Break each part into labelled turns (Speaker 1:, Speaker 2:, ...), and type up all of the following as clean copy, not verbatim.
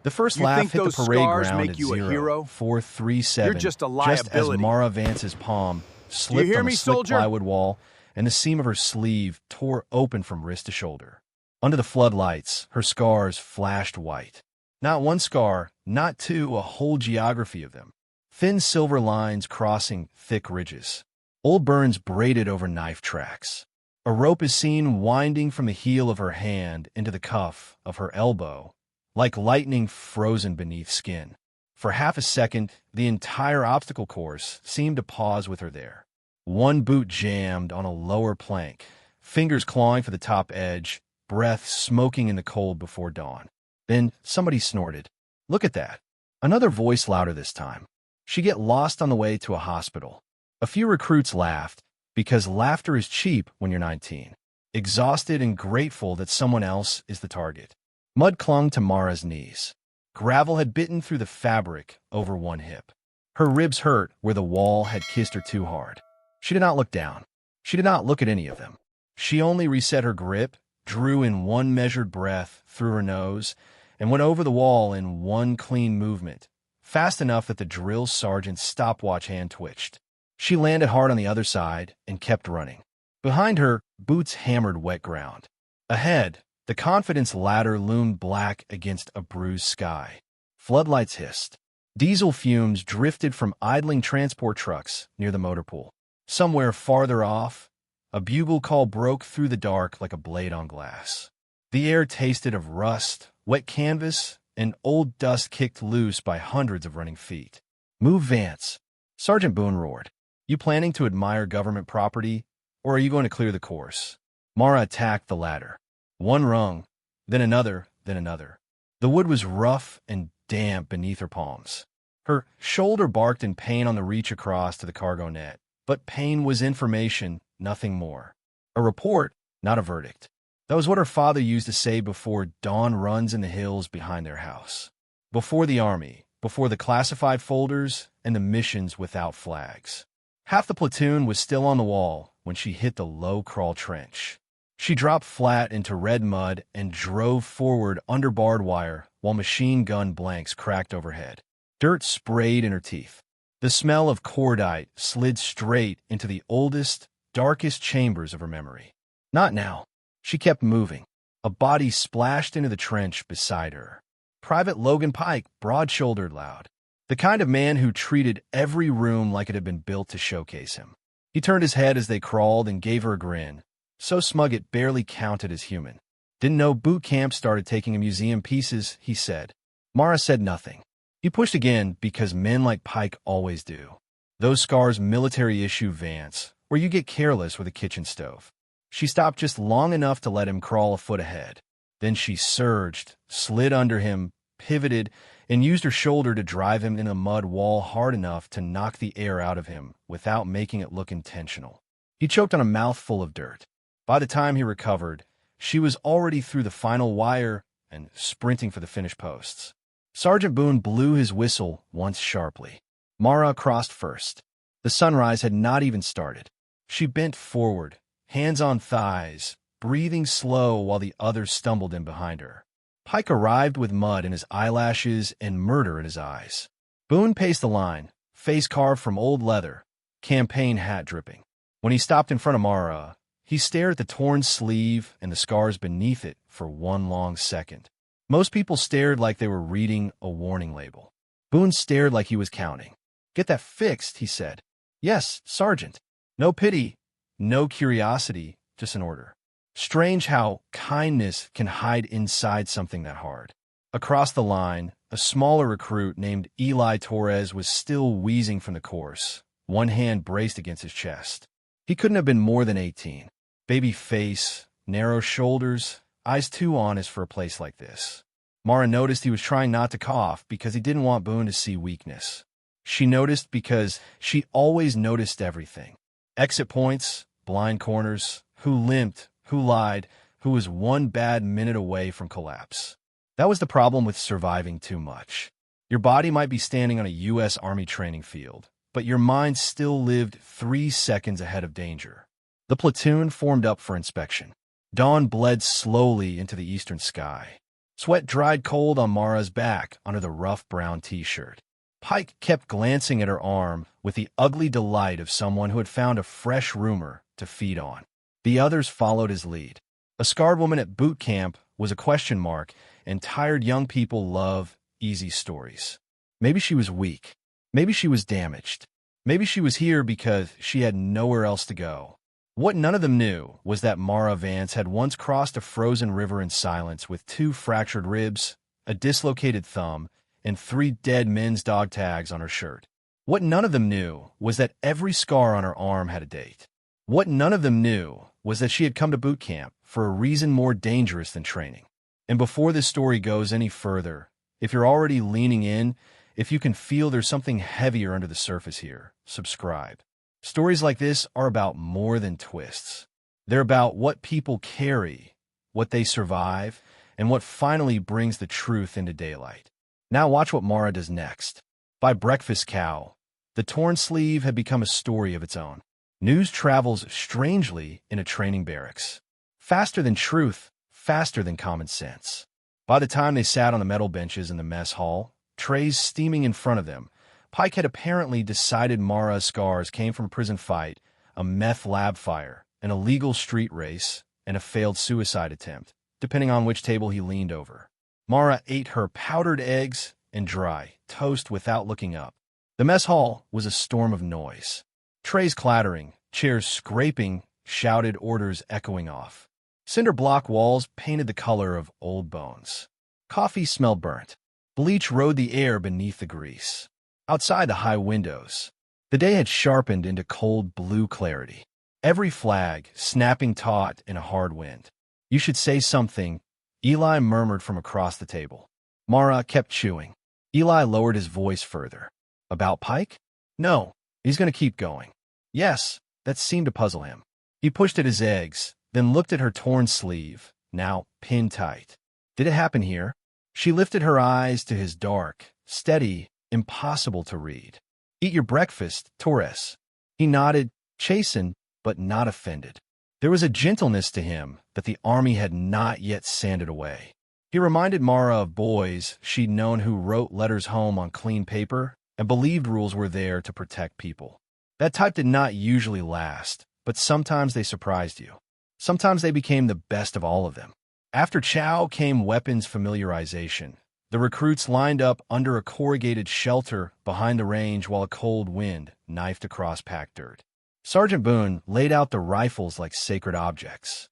Speaker 1: The first
Speaker 2: You
Speaker 1: laugh
Speaker 2: think
Speaker 1: hit the
Speaker 2: those
Speaker 1: parade
Speaker 2: scars
Speaker 1: ground
Speaker 2: make
Speaker 1: at
Speaker 2: you a
Speaker 1: 0,
Speaker 2: hero?
Speaker 1: 437,
Speaker 2: You're just a
Speaker 1: just as
Speaker 2: liability.
Speaker 1: Mara Vance's palm slipped
Speaker 2: hear
Speaker 1: on the
Speaker 2: me,
Speaker 1: slick
Speaker 2: soldier?
Speaker 1: plywood wall, and the seam of her sleeve tore open from wrist to shoulder. Under the floodlights, her scars flashed white. Not one scar, not two, a whole geography of them. Thin silver lines crossing thick ridges. Old burns braided over knife tracks. A rope is seen winding from the heel of her hand into the cuff of her elbow, like lightning frozen beneath skin. For half a second, the entire obstacle course seemed to pause with her there. One boot jammed on a lower plank, fingers clawing for the top edge, breath smoking in the cold before dawn. Then somebody snorted. "Look at that." Another voice louder this time. She'd get lost on the way to a hospital. A few recruits laughed, because laughter is cheap when you're 19. Exhausted and grateful that someone else is the target. Mud clung to Mara's knees. Gravel had bitten through the fabric over one hip. Her ribs hurt where the wall had kissed her too hard. She did not look down. She did not look at any of them. She only reset her grip, drew in one measured breath through her nose, and went over the wall in one clean movement, fast enough that the drill sergeant's stopwatch hand twitched. She landed hard on the other side and kept running. Behind her, boots hammered wet ground. Ahead, the confidence ladder loomed black against a bruised sky. Floodlights hissed. Diesel fumes drifted from idling transport trucks near the motor pool. Somewhere farther off, a bugle call broke through the dark like a blade on glass. The air tasted of rust, wet canvas, and old dust kicked loose by hundreds of running feet. "Move, Vance," Sergeant Boone roared. "You planning to admire government property, or are you going to clear the course?" Mara attacked the ladder. One rung, then another, then another. The wood was rough and damp beneath her palms. Her shoulder barked in pain on the reach across to the cargo net, but pain was information, nothing more. A report, not a verdict. That was what her father used to say before dawn runs in the hills behind their house. Before the army, before the classified folders, and the missions without flags. Half the platoon was still on the wall when she hit the low-crawl trench. She dropped flat into red mud and drove forward under barbed wire while machine gun blanks cracked overhead. Dirt sprayed in her teeth. The smell of cordite slid straight into the oldest, darkest chambers of her memory. Not now. She kept moving. A body splashed into the trench beside her. Private Logan Pike, broad-shouldered, loud. The kind of man who treated every room like it had been built to showcase him. He turned his head as they crawled and gave her a grin, so smug it barely counted as human. "Didn't know boot camp started taking a museum pieces," he said. Mara said nothing. He pushed again because men like Pike always do. Those scars military issue, Vance, where you get careless with a kitchen stove. She stopped just long enough to let him crawl a foot ahead. Then she surged, slid under him, pivoted, and used her shoulder to drive him in the mud wall hard enough to knock the air out of him without making it look intentional. He choked on a mouthful of dirt. By the time he recovered, she was already through the final wire and sprinting for the finish posts. Sergeant Boone blew his whistle once sharply. Mara crossed first. The sunrise had not even started. She bent forward, hands on thighs, breathing slow while the others stumbled in behind her. Pike arrived with mud in his eyelashes and murder in his eyes. Boone paced the line, face carved from old leather, campaign hat dripping. When he stopped in front of Mara, he stared at the torn sleeve and the scars beneath it for one long second. Most people stared like they were reading a warning label. Boone stared like he was counting. "Get that fixed," he said. "Yes, Sergeant." No pity, no curiosity, just an order. Strange how kindness can hide inside something that hard. Across the line, a smaller recruit named Eli Torres was still wheezing from the course, one hand braced against his chest. He couldn't have been more than 18. Baby face, narrow shoulders, eyes too honest for a place like this. Mara noticed he was trying not to cough because he didn't want Boone to see weakness. She noticed because she always noticed everything. Exit points, blind corners, who limped, who lied, who was one bad minute away from collapse. That was the problem with surviving too much. Your body might be standing on a U.S. Army training field, but your mind still lived 3 seconds ahead of danger. The platoon formed up for inspection. Dawn bled slowly into the eastern sky. Sweat dried cold on Mara's back under the rough brown t-shirt. Pike kept glancing at her arm with the ugly delight of someone who had found a fresh rumor to feed on. The others followed his lead. A scarred woman at boot camp was a question mark, and tired young people love easy stories. Maybe she was weak. Maybe she was damaged. Maybe she was here because she had nowhere else to go. What none of them knew was that Mara Vance had once crossed a frozen river in silence with 2 fractured ribs, a dislocated thumb, and 3 dead men's dog tags on her shirt. What none of them knew was that every scar on her arm had a date. What none of them knew was that she had come to boot camp for a reason more dangerous than training. And before this story goes any further, if you're already leaning in, if you can feel there's something heavier under the surface here, subscribe. Stories like this are about more than twists. They're about what people carry, what they survive, and what finally brings the truth into daylight. Now watch what Mara does next. By breakfast cow, the torn sleeve had become a story of its own. News travels strangely in a training barracks. Faster than truth, faster than common sense. By the time they sat on the metal benches in the mess hall, trays steaming in front of them, Pike had apparently decided Mara's scars came from a prison fight, a meth lab fire, an illegal street race, and a failed suicide attempt, depending on which table he leaned over. Mara ate her powdered eggs and dry toast without looking up. The mess hall was a storm of noise. Trays clattering, chairs scraping, shouted orders echoing off. Cinder block walls painted the color of old bones. Coffee smelled burnt. Bleach rode the air beneath the grease. Outside the high windows, the day had sharpened into cold blue clarity. Every flag snapping taut in a hard wind. You should say something, Eli murmured from across the table. Mara kept chewing. Eli lowered his voice further. About Pike? No, he's going to keep going. Yes, that seemed to puzzle him. He pushed at his eggs, then looked at her torn sleeve, now pinned tight. Did it happen here? She lifted her eyes to his dark, steady, impossible to read. Eat your breakfast, Torres. He nodded, chastened, but not offended. There was a gentleness to him that the army had not yet sanded away. He reminded Mara of boys she'd known who wrote letters home on clean paper and believed rules were there to protect people. That type did not usually last, but sometimes they surprised you. Sometimes they became the best of all of them. After chow came weapons familiarization. The recruits lined up under a corrugated shelter behind the range while a cold wind knifed across packed dirt. Sergeant Boone laid out the rifles like sacred objects.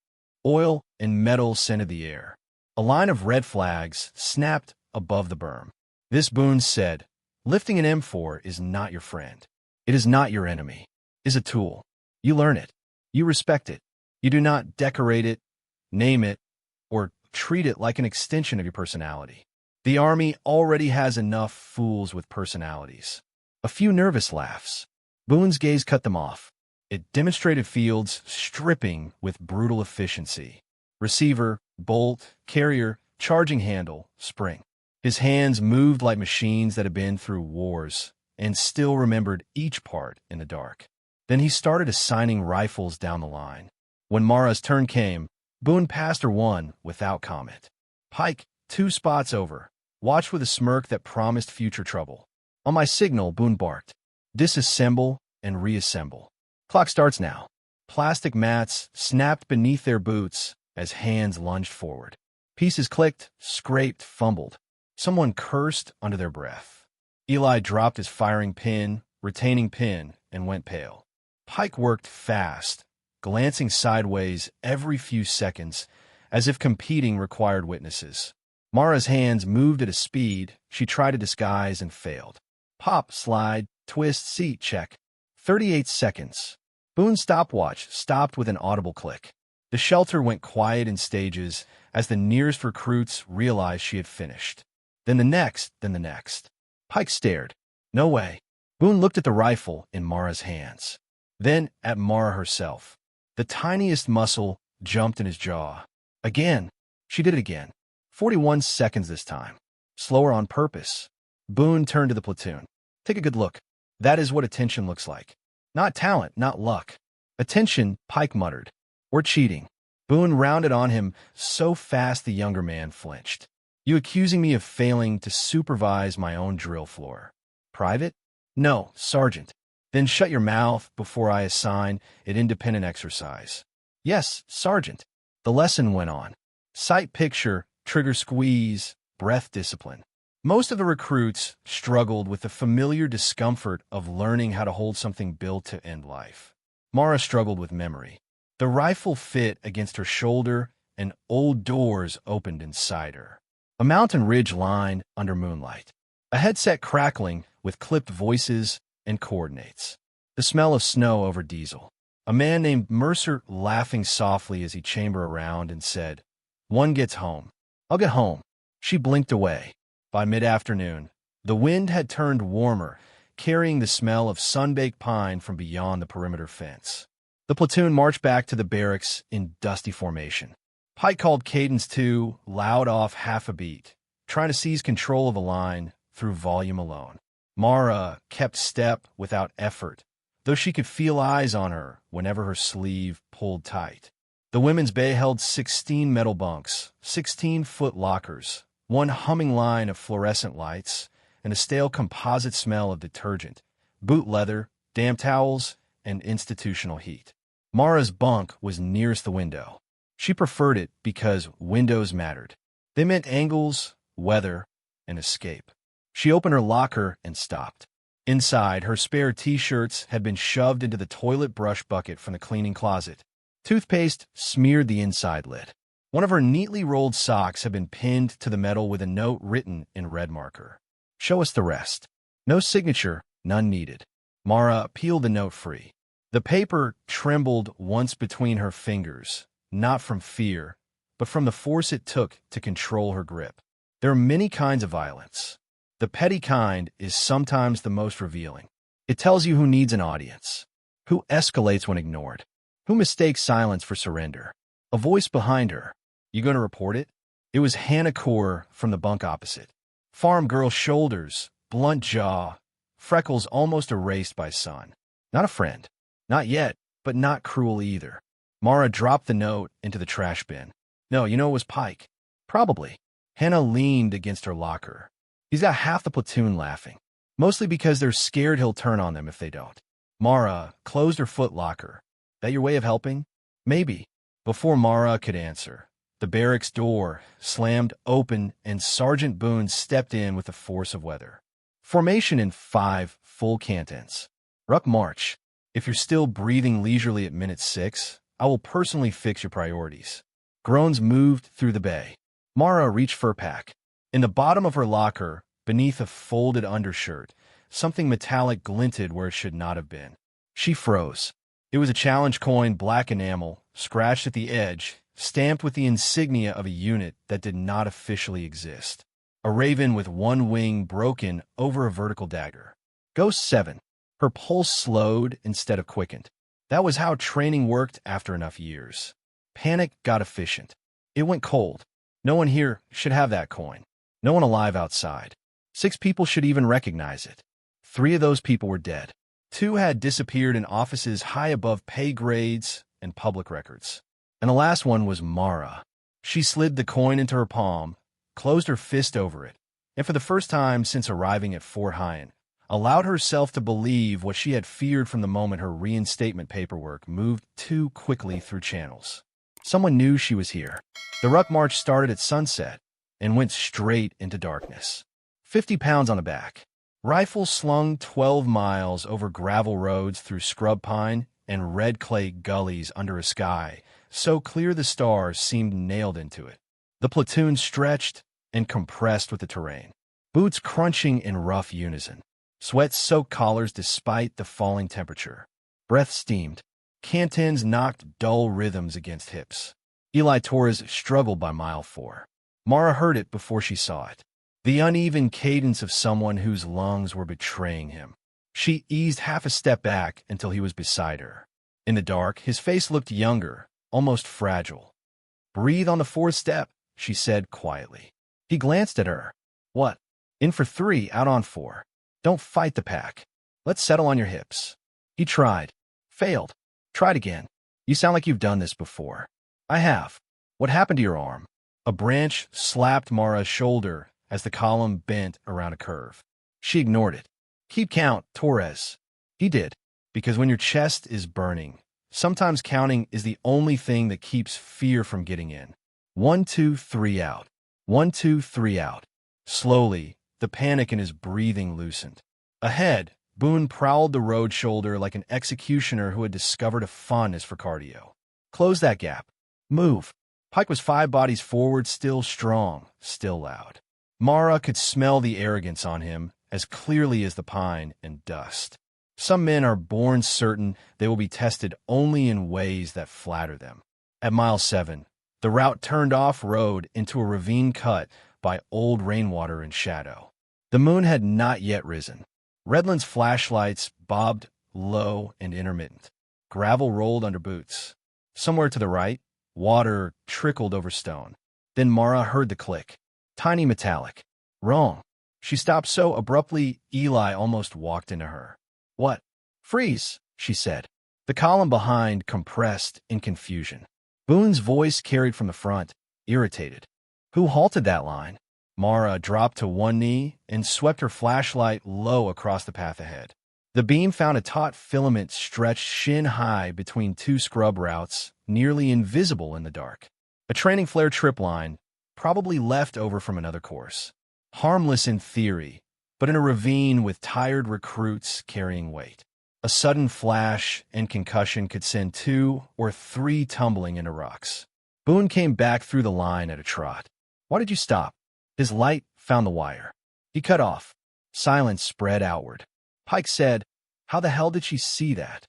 Speaker 1: Oil and metal scented the air. A line of red flags snapped above the berm. This, Boone said, lifting an M4 is not your friend. It is not your enemy. It is a tool. You learn it. You respect it. You do not decorate it, name it, or treat it like an extension of your personality. The army already has enough fools with personalities. A few nervous laughs. Boone's gaze cut them off. It demonstrated Fields stripping with brutal efficiency. Receiver, bolt, carrier, charging handle, spring. His hands moved like machines that had been through wars and still remembered each part in the dark. Then he started assigning rifles down the line. When Mara's turn came, Boone passed her one without comment. Pike, 2 spots over, watched with a smirk that promised future trouble. On my signal, Boone barked. Disassemble and reassemble. Clock starts now. Plastic mats snapped beneath their boots as hands lunged forward. Pieces clicked, scraped, fumbled. Someone cursed under their breath. Eli dropped his firing pin, retaining pin, and went pale. Pike worked fast, glancing sideways every few seconds, as if competing required witnesses. Mara's hands moved at a speed she tried to disguise and failed. Pop, slide, twist, seat, check. 38 seconds. Boone's stopwatch stopped with an audible click. The shelter went quiet in stages as the nearest recruits realized she had finished. Then the next, then the next. Pike stared. No way. Boone looked at the rifle in Mara's hands. Then at Mara herself. The tiniest muscle jumped in his jaw. Again. She did it again. 41 seconds this time. Slower on purpose. Boone turned to the platoon. Take a good look. That is what attention looks like. Not talent, not luck. Attention, Pike muttered. We're cheating. Boone rounded on him so fast the younger man flinched. You accusing me of failing to supervise my own drill floor. Private? No, Sergeant. Then shut your mouth before I assign it independent exercise. Yes, Sergeant. The lesson went on. Sight picture, trigger squeeze, breath discipline. Most of the recruits struggled with the familiar discomfort of learning how to hold something built to end life. Mara struggled with memory. The rifle fit against her shoulder, and old doors opened inside her. A mountain ridge lined under moonlight. A headset crackling with clipped voices and coordinates. The smell of snow over diesel. A man named Mercer laughing softly as he chambered around and said, "One gets home. I'll get home." She blinked away. By mid-afternoon, the wind had turned warmer, carrying the smell of sun-baked pine from beyond the perimeter fence. The platoon marched back to the barracks in dusty formation. Pike called Cadence 2, loud off half a beat, trying to seize control of the line through volume alone. Mara kept step without effort, though she could feel eyes on her whenever her sleeve pulled tight. The women's bay held 16 metal bunks, 16-foot lockers, one humming line of fluorescent lights, and a stale composite smell of detergent, boot leather, damp towels, and institutional heat. Mara's bunk was nearest the window. She preferred it because windows mattered. They meant angles, weather, and escape. She opened her locker and stopped. Inside, her spare T-shirts had been shoved into the toilet brush bucket from the cleaning closet. Toothpaste smeared the inside lid. One of her neatly rolled socks had been pinned to the metal with a note written in red marker. "Show us the rest." No signature, none needed. Mara peeled the note free. The paper trembled once between her fingers, not from fear, but from the force it took to control her grip. There are many kinds of violence. The petty kind is sometimes the most revealing. It tells you who needs an audience, who escalates when ignored, who mistakes silence for surrender. A voice behind her. "You going to report it?" It was Hannah Core from the bunk opposite. Farm girl shoulders, blunt jaw, freckles almost erased by sun. Not a friend. Not yet, but not cruel either. Mara dropped the note into the trash bin. "No, you know it was Pike." "Probably." Hannah leaned against her locker. "He's got half the platoon laughing, mostly because they're scared he'll turn on them if they don't." Mara closed her foot locker. "That your way of helping?" "Maybe." Before Mara could answer, the barracks door slammed open and Sergeant Boone stepped in with the force of weather. Formation in 5 full cantons. "Ruck march. If you're still breathing leisurely at minute 6, I will personally fix your priorities." Groans moved through the bay. Mara reached for a pack. In the bottom of her locker, beneath a folded undershirt, something metallic glinted where it should not have been. She froze. It was a challenge coin, black enamel, scratched at the edge, stamped with the insignia of a unit that did not officially exist. A raven with one wing broken over a vertical dagger. Ghost 7. Her pulse slowed instead of quickened. That was how training worked after enough years. Panic got efficient. It went cold. No one here should have that coin. No one alive outside. 6 people should even recognize it. 3 of those people were dead. 2 had disappeared in offices high above pay grades and public records. And the last one was Mara. She slid the coin into her palm, closed her fist over it, and for the first time since arriving at Fort Hyen, allowed herself to believe what she had feared from the moment her reinstatement paperwork moved too quickly through channels. Someone knew she was here. The ruck march started at sunset and went straight into darkness. 50 pounds on the back. Rifle slung 12 miles over gravel roads through scrub pine and red clay gullies under a sky so clear the stars seemed nailed into it. The platoon stretched and compressed with the terrain, boots crunching in rough unison. Sweat-soaked collars despite the falling temperature. Breath steamed. Cantons knocked dull rhythms against hips. Eli Torres struggled by mile 4. Mara heard it before she saw it. The uneven cadence of someone whose lungs were betraying him. She eased half a step back until he was beside her. In the dark, his face looked younger, almost fragile. "Breathe on the 4th step," she said quietly. He glanced at her. "What?" "In for 3, out on 4. Don't fight the pack. Let's settle on your hips." He tried. Failed. Tried again. "You sound like you've done this before." "I have." "What happened to your arm?" A branch slapped Mara's shoulder as the column bent around a curve. She ignored it. Keep count, Torres. He did, because when your chest is burning, sometimes counting is the only thing that keeps fear from getting in. 1, 2, 3 out. 1, 2, 3 out. Slowly, the panic in his breathing loosened. Ahead, Boone prowled the road shoulder like an executioner who had discovered a fondness for cardio. Close that gap. Move. Pike was 5 bodies forward, still strong, still loud. Mara could smell the arrogance on him as clearly as the pine and dust. Some men are born certain they will be tested only in ways that flatter them. At mile 7, the route turned off-road into a ravine cut by old rainwater and shadow. The moon had not yet risen. Redland's flashlights bobbed low and intermittent. Gravel rolled under boots. Somewhere to the right, water trickled over stone. Then Mara heard the click. Tiny metallic. Wrong. She stopped so abruptly Eli almost walked into her. What? Freeze, she said. The column behind compressed in confusion. Boone's voice carried from the front, irritated. Who halted that line? Mara dropped to one knee and swept her flashlight low across the path ahead. The beam found a taut filament stretched shin-high between 2 scrub routes, nearly invisible in the dark. A training flare trip line, probably left over from another course. Harmless in theory, but in a ravine with tired recruits carrying weight. A sudden flash and concussion could send 2 or 3 tumbling into rocks. Boone came back through the line at a trot. Why did you stop? His light found the wire. He cut off. Silence spread outward. Pike said, How the hell did she see that?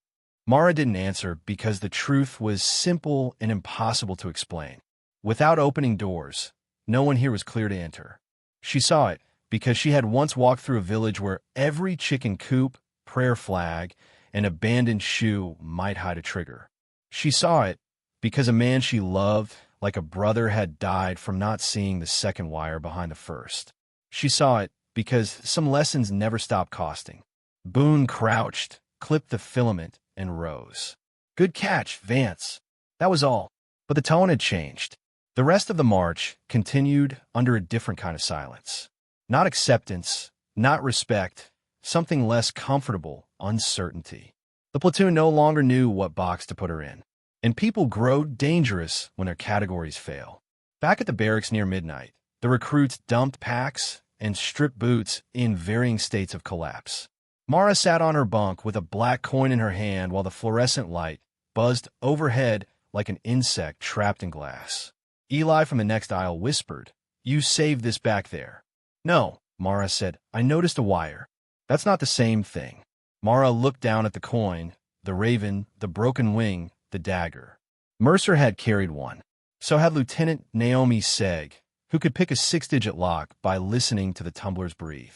Speaker 1: Mara didn't answer because the truth was simple and impossible to explain. Without opening doors, no one here was clear to enter. She saw it because she had once walked through a village where every chicken coop, prayer flag, and abandoned shoe might hide a trigger. She saw it because a man she loved, like a brother, had died from not seeing the second wire behind the first. She saw it because some lessons never stopped costing. Boone crouched, clipped the filament, and rose. Good catch, Vance. That was all. But the tone had changed. The rest of the march continued under a different kind of silence. Not acceptance, not respect, something less comfortable, uncertainty. The platoon no longer knew what box to put her in. And people grow dangerous when their categories fail. Back at the barracks near midnight, the recruits dumped packs and stripped boots in varying states of collapse. Mara sat on her bunk with a black coin in her hand while the fluorescent light buzzed overhead like an insect trapped in glass. Eli from the next aisle whispered, You saved this back there. No, Mara said. I noticed a wire. That's not the same thing. Mara looked down at the coin, the raven, the broken wing, the dagger. Mercer had carried one. So had Lieutenant Naomi Segg, who could pick a 6-digit lock by listening to the tumblers breathe.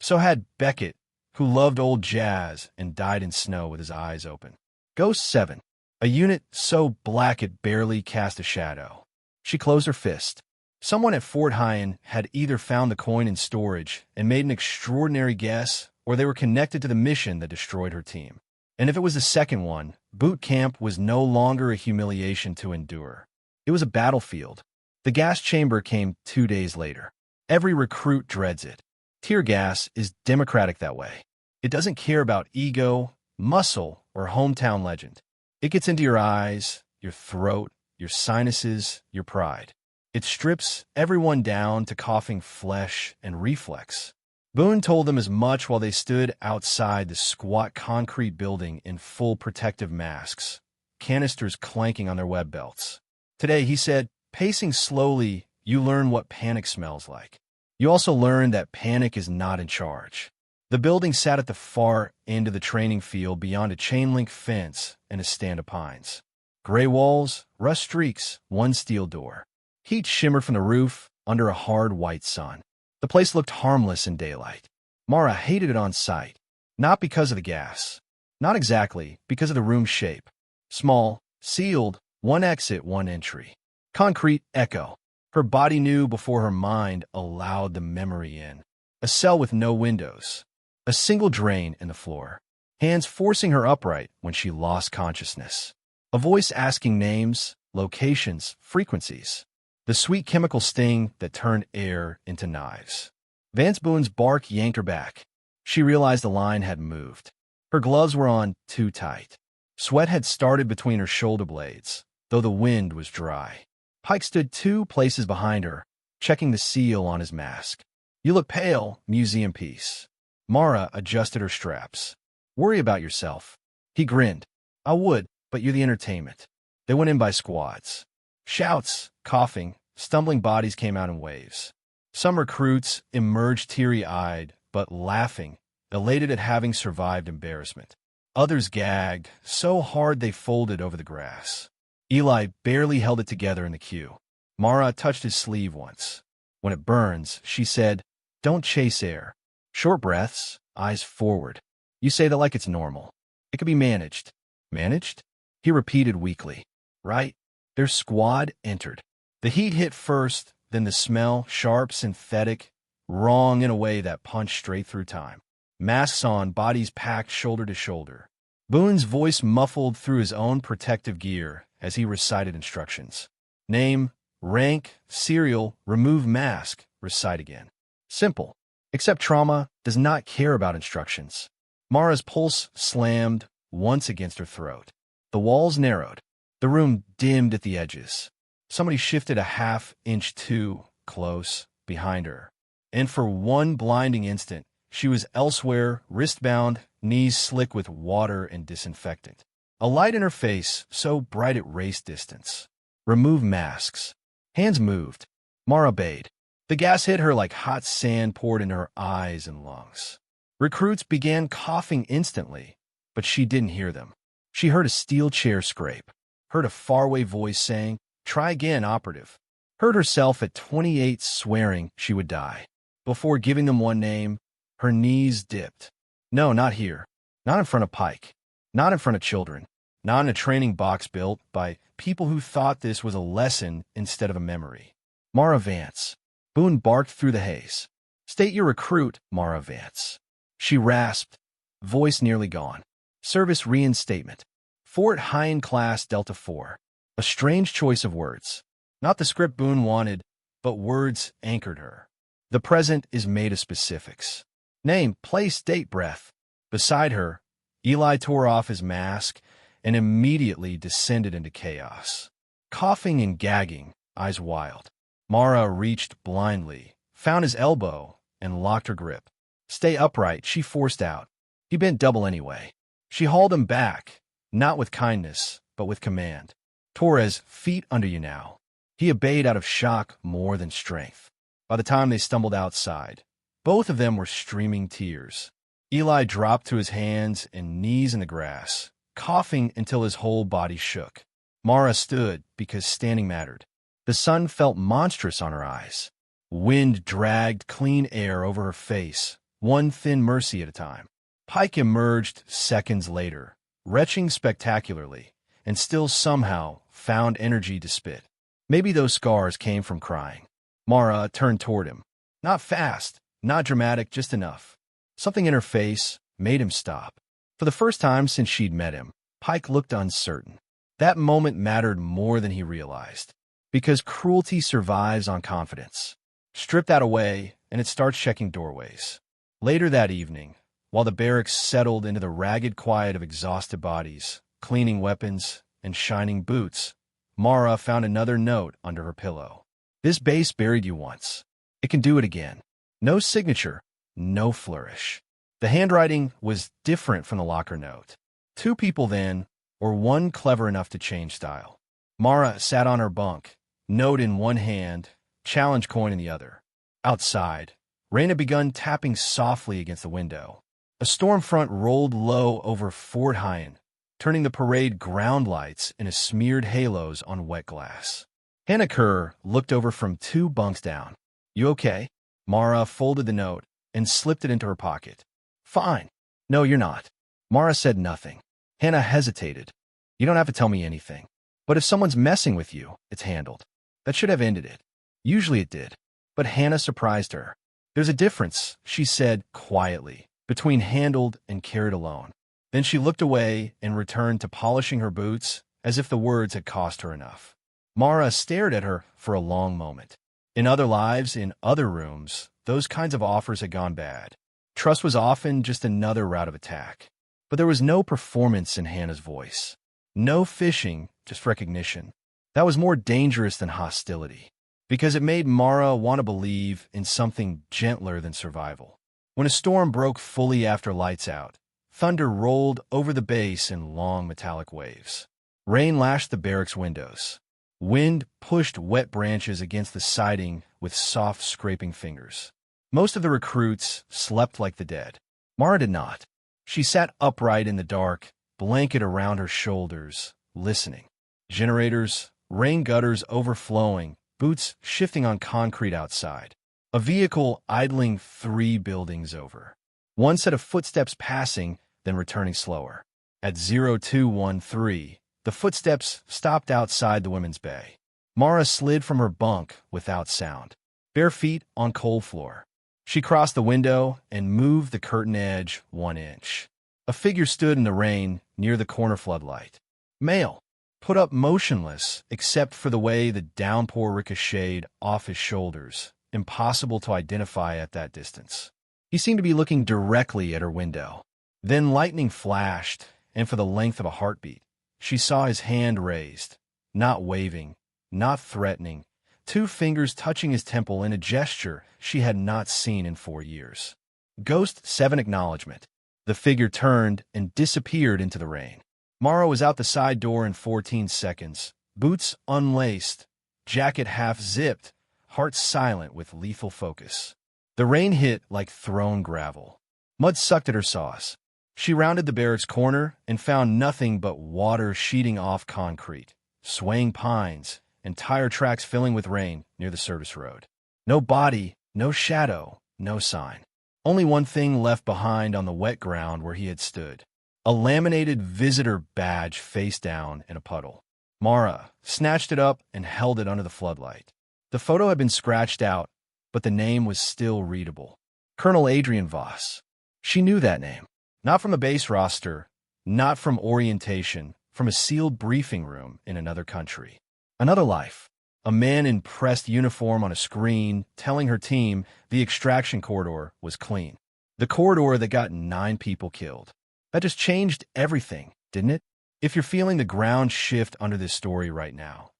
Speaker 1: So had Beckett, who loved old jazz and died in snow with his eyes open. Ghost 7, a unit so black it barely cast a shadow. She closed her fist. Someone at Fort Hyen had either found the coin in storage and made an extraordinary guess, or they were connected to the mission that destroyed her team. And if it was the second one, boot camp was no longer a humiliation to endure. It was a battlefield. The gas chamber came 2 days later. Every recruit dreads it. Tear gas is democratic that way. It doesn't care about ego, muscle, or hometown legend. It gets into your eyes, your throat, your sinuses, your pride. It strips everyone down to coughing flesh and reflex. Boone told them as much while they stood outside the squat concrete building in full protective masks, canisters clanking on their web belts. Today, he said, pacing slowly, you learn what panic smells like. You also learn that panic is not in charge. The building sat at the far end of the training field beyond a chain-link fence and a stand of pines. Gray walls, rust streaks, one steel door. Heat shimmered from the roof under a hard white sun. The place looked harmless in daylight. Mara hated it on sight. Not because of the gas. Not exactly, because of the room's shape. Small, sealed, one exit, one entry. Concrete echo. Her body knew before her mind allowed the memory in. A cell with no windows. A single drain in the floor. Hands forcing her upright when she lost consciousness. A voice asking names, locations, frequencies. the sweet chemical sting that turned air into knives. Vance Boone's bark yanked her back. She realized the line had moved. Her gloves were on too tight. Sweat had started between her shoulder blades, though the wind was dry. Pike stood 2 places behind her, checking the seal on his mask. "You look pale, museum piece." Mara adjusted her straps. "Worry about yourself." He grinned. "I would, but you're the entertainment." They went in by squads. Shouts, coughing, stumbling bodies came out in waves. Some recruits emerged teary-eyed, but laughing, elated at having survived embarrassment. Others gagged, so hard they folded over the grass. Eli barely held it together in the queue. Mara touched his sleeve once. "When it burns," she said, "don't chase air. Short breaths, eyes forward. You say that like it's normal. It could be managed." "Managed?" He repeated weakly. "Right." Their squad entered. The heat hit first, then the smell, sharp, synthetic, wrong in a way that punched straight through time. Masks on, bodies packed shoulder to shoulder. Boone's voice muffled through his own protective gear as he recited instructions. Name, rank, serial, remove mask, recite again. Simple. Except trauma does not care about instructions. Mara's pulse slammed once against her throat. The walls narrowed. The room dimmed at the edges. Somebody shifted a half-inch too close behind her. And for one blinding instant, she was elsewhere, wristbound, knees slick with water and disinfectant. A light in her face, so bright it raced distance. Remove masks. Hands moved. Mara obeyed. The gas hit her like hot sand poured into her eyes and lungs. Recruits began coughing instantly, but she didn't hear them. She heard a steel chair scrape, heard a faraway voice saying, "Try again, operative." Heard herself at 28 swearing she would die. Before giving them one name, her knees dipped. No, not here. Not in front of Pike. Not in front of children. Not in a training box built by people who thought this was a lesson instead of a memory. Mara Vance. Boone barked through the haze. "State your recruit, Mara Vance." She rasped, voice nearly gone. "Service reinstatement. Fort High Class Delta 4. A strange choice of words. Not the script Boone wanted, but words anchored her. The present is made of specifics. Name, place, date, breath. Beside her, Eli tore off his mask and immediately descended into chaos. Coughing and gagging, eyes wild. Mara reached blindly, found his elbow, and locked her grip. "Stay upright," she forced out. He bent double anyway. She hauled him back, not with kindness, but with command. "Torres, feet under you now." He obeyed out of shock more than strength. By the time they stumbled outside, both of them were streaming tears. Eli dropped to his hands and knees in the grass, coughing until his whole body shook. Mara stood because standing mattered. The sun felt monstrous on her eyes. Wind dragged clean air over her face, one thin mercy at a time. Pike emerged seconds later, retching spectacularly, and still somehow found energy to spit. Maybe those scars came from crying. Mara turned toward him. Not fast, not dramatic, just enough. Something in her face made him stop. For the first time since she'd met him, Pike looked uncertain. That moment mattered more than he realized, because cruelty survives on confidence. Strip that away, and it starts checking doorways. Later that evening, while the barracks settled into the ragged quiet of exhausted bodies, cleaning weapons, and shining boots, Mara found another note under her pillow. "This base buried you once. It can do it again." No signature, no flourish. The handwriting was different from the locker note. 2 people then, or one clever enough to change style. Mara sat on her bunk, note in one hand, challenge coin in the other. Outside, rain had begun tapping softly against the window. A storm front rolled low over Fort Hyen, turning the parade ground lights into smeared halos on wet glass. Hannah Kerr looked over from 2 bunks down. "You okay?" Mara folded the note and slipped it into her pocket. "Fine." "No, you're not." Mara said nothing. Hannah hesitated. "You don't have to tell me anything. But if someone's messing with you, it's handled." That should have ended it. Usually it did. But Hannah surprised her. "There's a difference," she said quietly, "between handled and carried alone." Then she looked away and returned to polishing her boots as if the words had cost her enough. Mara stared at her for a long moment. In other lives, in other rooms, those kinds of offers had gone bad. Trust was often just another route of attack. But there was no performance in Hannah's voice. No fishing, just recognition. That was more dangerous than hostility, because it made Mara want to believe in something gentler than survival. When a storm broke fully after lights out, thunder rolled over the base in long metallic waves. Rain lashed the barracks windows. Wind pushed wet branches against the siding with soft, scraping fingers. Most of the recruits slept like the dead. Mara did not. She sat upright in the dark, blanket around her shoulders, listening. Generators, rain gutters overflowing, boots shifting on concrete outside. A vehicle idling 3 buildings over. One set of footsteps passing, then returning slower. At 0213, the footsteps stopped outside the women's bay. Mara slid from her bunk without sound, bare feet on cold floor. She crossed the window and moved the curtain edge 1 inch. A figure stood in the rain near the corner floodlight. Male, put up motionless except for the way the downpour ricocheted off his shoulders, impossible to identify at that distance. He seemed to be looking directly at her window. Then lightning flashed, and for the length of a heartbeat, she saw his hand raised, not waving, not threatening, 2 fingers touching his temple in a gesture she had not seen in 4 years. Ghost 7 acknowledgement. The figure turned and disappeared into the rain. Mara was out the side door in 14 seconds, boots unlaced, jacket half-zipped, heart silent with lethal focus. The rain hit like thrown gravel. Mud sucked at her sauce. She rounded the barracks corner and found nothing but water sheeting off concrete, swaying pines, and tire tracks filling with rain near the service road. No body, no shadow, no sign. Only one thing left behind on the wet ground where he had stood. A laminated visitor badge face down in a puddle. Mara snatched it up and held it under the floodlight. The photo had been scratched out, but the name was still readable. Colonel Adrian Voss. She knew that name. Not from a base roster, not from orientation, from a sealed briefing room in another country. Another life. A man in pressed uniform on a screen telling her team the extraction corridor was clean. The corridor that got 9 people killed. That just changed everything, didn't it? If you're feeling the ground shift under this story right now,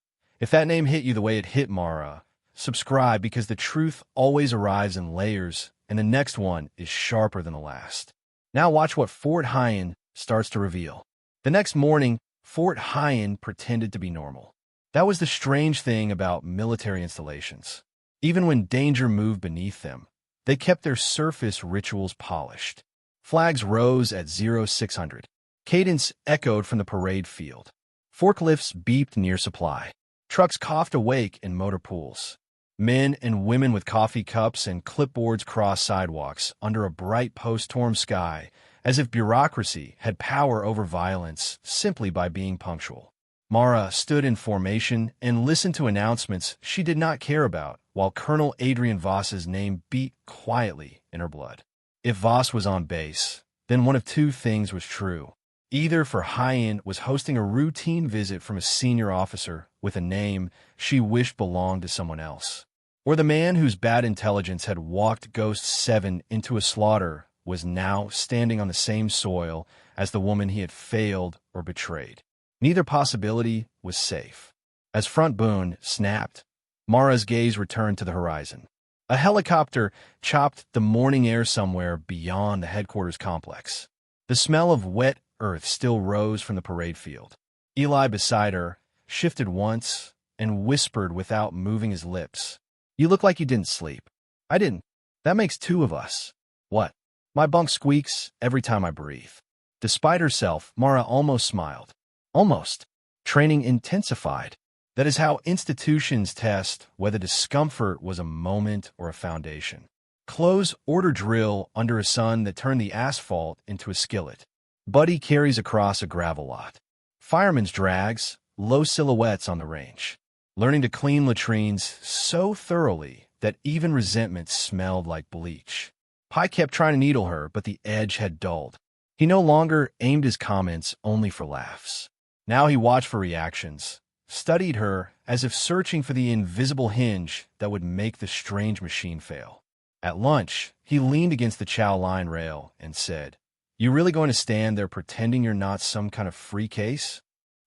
Speaker 1: if that name hit you the way it hit Mara, subscribe because the truth always arrives in layers and the next one is sharper than the last. Now watch what Fort Hyen starts to reveal. The next morning, Fort Hyen pretended to be normal. That was the strange thing about military installations. Even when danger moved beneath them, they kept their surface rituals polished. Flags rose at 0600. Cadence echoed from the parade field. Forklifts beeped near supply. Trucks coughed awake in motor pools. Men and women with coffee cups and clipboards crossed sidewalks under a bright post-storm sky, as if bureaucracy had power over violence simply by being punctual. Mara stood in formation and listened to announcements she did not care about, while Colonel Adrian Voss's name beat quietly in her blood. If Voss was on base, then one of 2 things was true. Either for Hyen was hosting a routine visit from a senior officer with a name she wished belonged to someone else, or the man whose bad intelligence had walked Ghost 7 into a slaughter was now standing on the same soil as the woman he had failed or betrayed. Neither possibility was safe. As front boom snapped, Mara's gaze returned to the horizon. A helicopter chopped the morning air somewhere beyond the headquarters complex. The smell of wet earth still rose from the parade field. Eli beside her shifted once and whispered without moving his lips. "You look like you didn't sleep." "I didn't. That makes 2 of us." "What?" "My bunk squeaks every time I breathe." Despite herself, Mara almost smiled. Almost. Training intensified. That is how institutions test whether discomfort was a moment or a foundation. Close order drill under a sun that turned the asphalt into a skillet. Buddy carries across a gravel lot. Fireman's drags, low silhouettes on the range. Learning to clean latrines so thoroughly that even resentment smelled like bleach. Pi kept trying to needle her, but the edge had dulled. He no longer aimed his comments only for laughs. Now he watched for reactions, studied her as if searching for the invisible hinge that would make the strange machine fail. At lunch, he leaned against the chow line rail and said, "You really going to stand there pretending you're not some kind of free case?"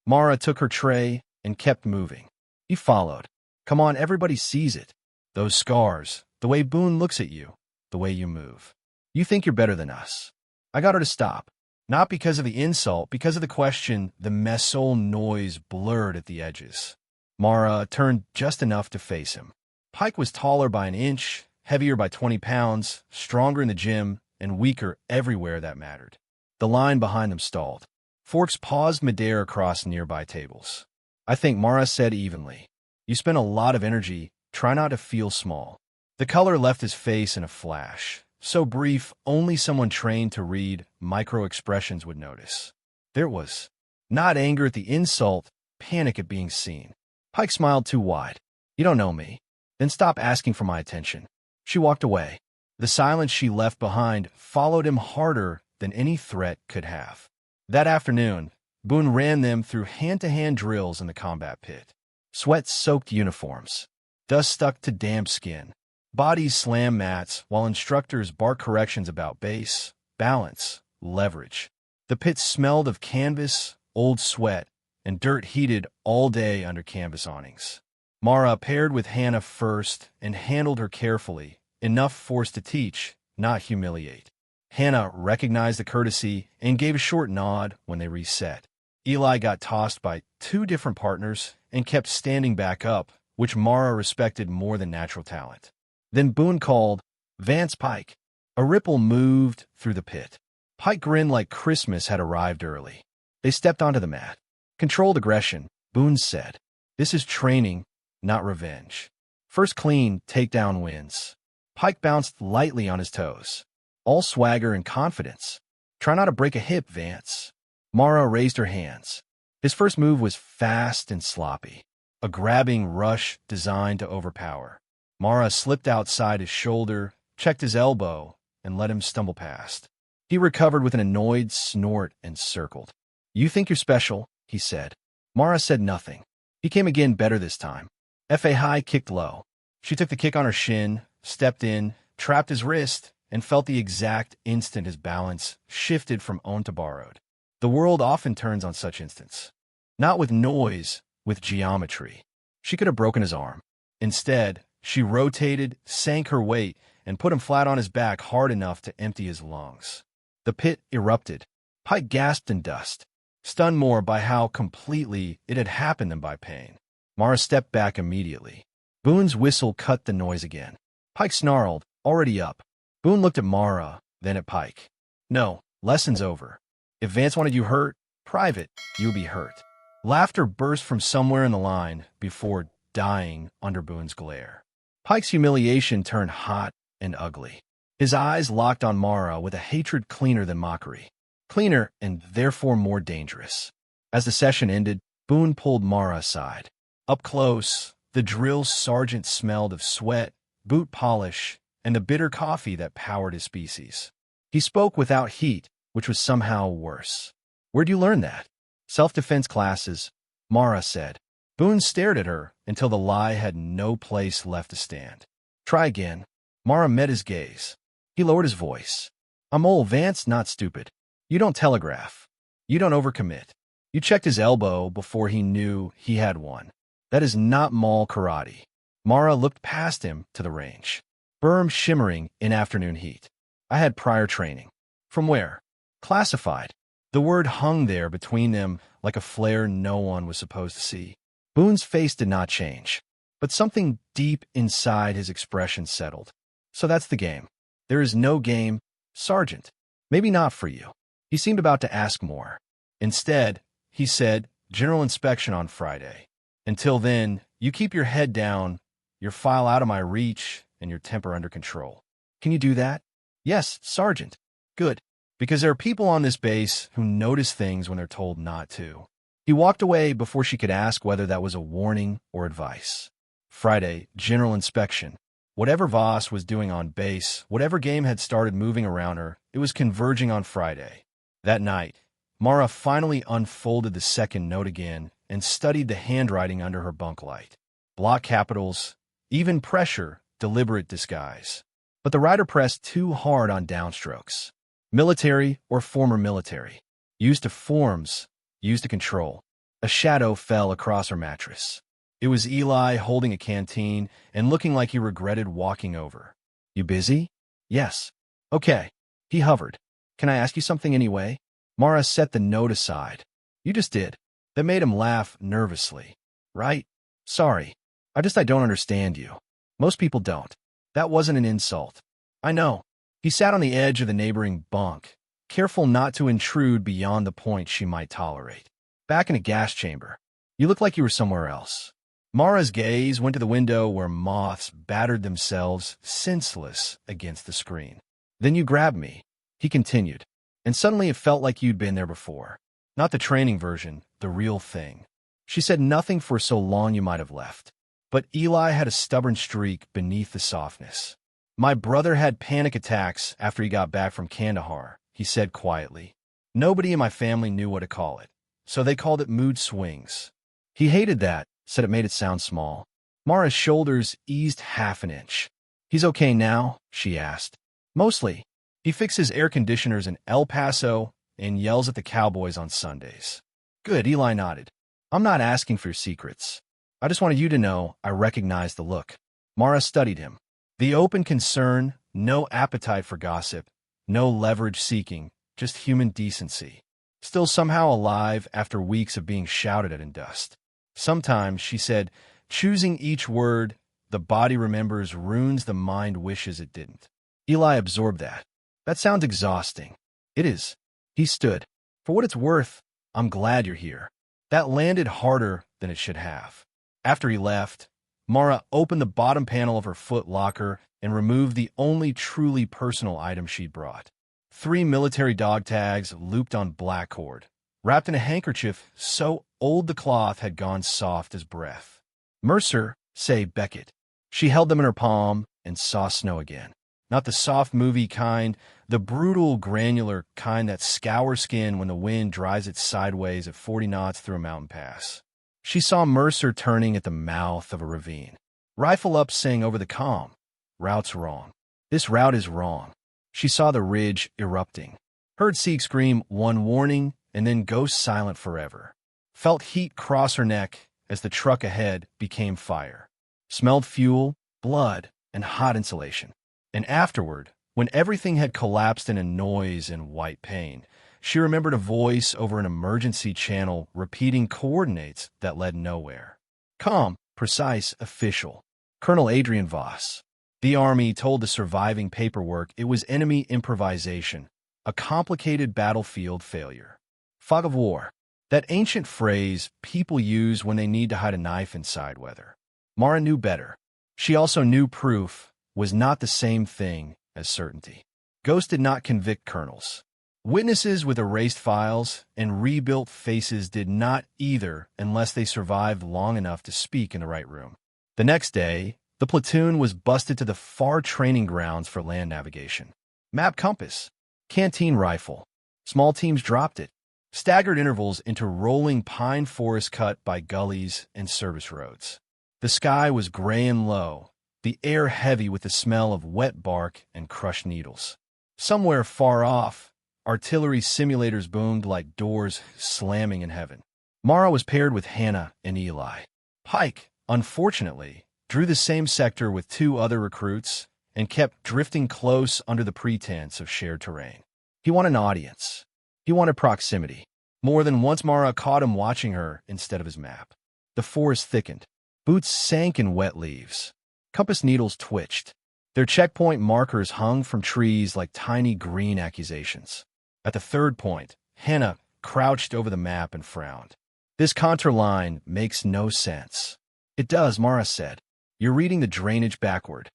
Speaker 1: Mara took her tray and kept moving. He followed. "Come on, everybody sees it. Those scars, the way Boone looks at you, the way you move. You think you're better than us." I got her to stop. Not because of the insult, because of the question. The mesol noise blurred at the edges. Mara turned just enough to face him. Pike was taller by an inch, heavier by 20 pounds, stronger in the gym, and weaker everywhere that mattered. The line behind them stalled. Forks paused midair across nearby tables. "I think," Mara said evenly. "You spend a lot of energy. Try not to feel small." The color left his face in a flash. So brief, only someone trained to read micro-expressions would notice. There it was. Not anger at the insult, panic at being seen. Pike smiled too wide. "You don't know me. Then stop asking for my attention." She walked away. The silence she left behind followed him harder than any threat could have. That afternoon, Boone ran them through hand-to-hand drills in the combat pit. Sweat-soaked uniforms. Dust stuck to damp skin. Bodies slam mats while instructors bark corrections about base, balance, leverage. The pit smelled of canvas, old sweat, and dirt heated all day under canvas awnings. Mara paired with Hannah first and handled her carefully, enough force to teach, not humiliate. Hannah recognized the courtesy and gave a short nod when they reset. Eli got tossed by 2 different partners and kept standing back up, which Mara respected more than natural talent. Then Boone called, "Vance Pike." A ripple moved through the pit. Pike grinned like Christmas had arrived early. They stepped onto the mat. "Controlled aggression," Boone said. "This is training, not revenge. First clean takedown wins." Pike bounced lightly on his toes. All swagger and confidence. "Try not to break a hip, Vance." Mara raised her hands. His first move was fast and sloppy. A grabbing rush designed to overpower. Mara slipped outside his shoulder, checked his elbow, and let him stumble past. He recovered with an annoyed snort and circled. "You think you're special," he said. Mara said nothing. He came again, better this time. Fa high kicked low. She took the kick on her shin, stepped in, trapped his wrist, and felt the exact instant his balance shifted from owned to borrowed. The world often turns on such instants. Not with noise, with geometry. She could have broken his arm. Instead, she rotated, sank her weight, and put him flat on his back hard enough to empty his lungs. The pit erupted. Pike gasped in dust, stunned more by how completely it had happened than by pain. Mara stepped back immediately. Boone's whistle cut the noise again. Pike snarled, already up. Boone looked at Mara, then at Pike. "No, lesson's over. If Vance wanted you hurt, private, you would be hurt." Laughter burst from somewhere in the line before dying under Boone's glare. Pike's humiliation turned hot and ugly. His eyes locked on Mara with a hatred cleaner than mockery. Cleaner and therefore more dangerous. As the session ended, Boone pulled Mara aside. Up close, the drill sergeant smelled of sweat, boot polish, and the bitter coffee that powered his species. He spoke without heat, which was somehow worse. "Where'd you learn that?" "Self-defense classes," Mara said. Boone stared at her until the lie had no place left to stand. "Try again." Mara met his gaze. He lowered his voice. "I'm old, Vance, not stupid. You don't telegraph. You don't overcommit." You checked his elbow before he knew he had one. That is not mall karate. Mara looked past him to the range. Berm shimmering in afternoon heat. "I had prior training." "From where?" "Classified." The word hung there between them like a flare no one was supposed to see. Boone's face did not change, but something deep inside his expression settled. "So that's the game." "There is no game, Sergeant. Maybe not for you." He seemed about to ask more. Instead, he said, "General inspection on Friday. Until then, you keep your head down, your file out of my reach, and your temper under control." "Can you do that?" "Yes, Sergeant." "Good. Because there are people on this base who notice things when they're told not to." He walked away before she could ask whether that was a warning or advice. Friday, general inspection. Whatever Voss was doing on base, whatever game had started moving around her, it was converging on Friday. That night, Mara finally unfolded the second note again and studied the handwriting under her bunk light. Block capitals, even pressure, deliberate disguise. But the writer pressed too hard on downstrokes. Military or former military. Used to forms, used to control. A shadow fell across her mattress. It was Eli holding a canteen and looking like he regretted walking over. You busy? Yes. Okay. He hovered. Can I ask you something anyway? Mara set the note aside. You just did. That made him laugh nervously. Right? Sorry. I don't understand you. Most people don't. That wasn't an insult. I know. He sat on the edge of the neighboring bunk, careful not to intrude beyond the point she might tolerate. Back in a gas chamber. You look like you were somewhere else. Mara's gaze went to the window where moths battered themselves senseless against the screen. Then you grabbed me, he continued, and suddenly it felt like you'd been there before. Not the training version, the real thing. She said nothing for so long you might have left. But Eli had a stubborn streak beneath the softness. My brother had panic attacks after he got back from Kandahar, he said quietly. Nobody in my family knew what to call it, so they called it mood swings. He hated that, said it made it sound small. Mara's shoulders eased half an inch. He's okay now, she asked. Mostly. He fixes air conditioners in El Paso and yells at the Cowboys on Sundays. Good, Eli nodded. I'm not asking for your secrets. I just wanted you to know I recognized the look. Mara studied him. The open concern, no appetite for gossip, no leverage seeking, just human decency. Still somehow alive after weeks of being shouted at in dust. Sometimes, she said, choosing each word the body remembers ruins the mind wishes it didn't. Eli absorbed that. That sounds exhausting. It is. He stood. For what it's worth, I'm glad you're here. That landed harder than it should have. After he left, Mara opened the bottom panel of her foot locker and removed the only truly personal item she'd brought. 3 military dog tags looped on black cord, wrapped in a handkerchief so old the cloth had gone soft as breath. Mercer, say Beckett. She held them in her palm and saw snow again. Not the soft movie kind, the brutal granular kind that scours skin when the wind drives it sideways at 40 knots through a mountain pass. She saw Mercer turning at the mouth of a ravine. Rifle up, saying over the comm, route's wrong. This route is wrong. She saw the ridge erupting. Heard Sieg scream one warning and then go silent forever. Felt heat cross her neck as the truck ahead became fire. Smelled fuel, blood, and hot insulation. And afterward, when everything had collapsed in a noise and white pain, she remembered a voice over an emergency channel repeating coordinates that led nowhere. Calm, precise, official. Colonel Adrian Voss. The Army told the surviving paperwork it was enemy improvisation, a complicated battlefield failure. Fog of war. That ancient phrase people use when they need to hide a knife inside weather. Mara knew better. She also knew proof was not the same thing as certainty. Ghost did not convict colonels. Witnesses with erased files and rebuilt faces did not either unless they survived long enough to speak in the right room. The next day, the platoon was busted to the far training grounds for land navigation. Map compass, canteen rifle. Small teams dropped it. Staggered intervals into rolling pine forest cut by gullies and service roads. The sky was gray and low, the air heavy with the smell of wet bark and crushed needles. Somewhere far off, artillery simulators boomed like doors slamming in heaven. Mara was paired with Hannah and Eli. Pike, unfortunately, drew the same sector with 2 other recruits and kept drifting close under the pretense of shared terrain. He wanted an audience. He wanted proximity. More than once Mara caught him watching her instead of his map. The forest thickened. Boots sank in wet leaves. Compass needles twitched. Their checkpoint markers hung from trees like tiny green accusations. At the 3rd point, Hannah crouched over the map and frowned. This contour line makes no sense. It does, Mara said. You're reading the drainage backward.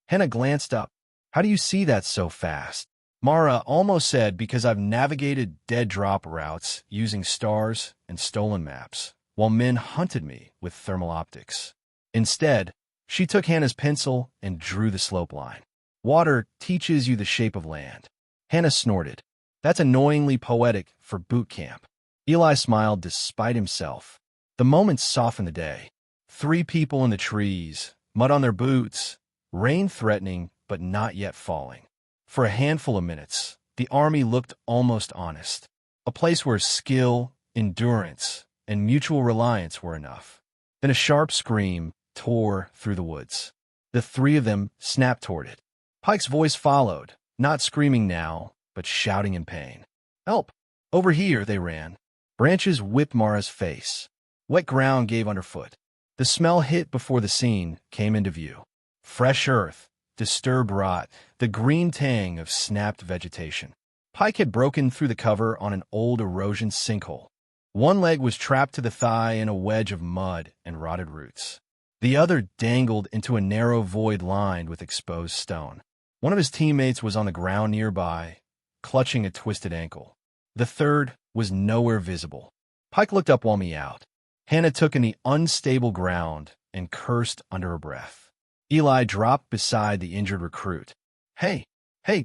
Speaker 1: Hannah glanced up. How do you see that so fast? Mara almost said because I've navigated dead drop routes using stars and stolen maps, while men hunted me with thermal optics. Instead, she took Hannah's pencil and drew the slope line. Water teaches you the shape of land. Hannah snorted. That's annoyingly poetic for boot camp. Eli smiled despite himself. The moments softened the day. 3 people in the trees, mud on their boots, rain threatening but not yet falling. For a handful of minutes, the army looked almost honest. A place where skill, endurance, and mutual reliance were enough. Then a sharp scream tore through the woods. The 3 of them snapped toward it. Pike's voice followed, not screaming now, but shouting in pain. "Help! Over here!" they ran. Branches whipped Mara's face. Wet ground gave underfoot. The smell hit before the scene came into view. Fresh earth, disturbed rot, the green tang of snapped vegetation. Pike had broken through the cover on an old erosion sinkhole. One leg was trapped to the thigh in a wedge of mud and rotted roots. The other dangled into a narrow void lined with exposed stone. One of his teammates was on the ground nearby, clutching a twisted ankle. The third was nowhere visible. Pike looked up while me out. Hannah took in the unstable ground and cursed under her breath. Eli dropped beside the injured recruit. Hey,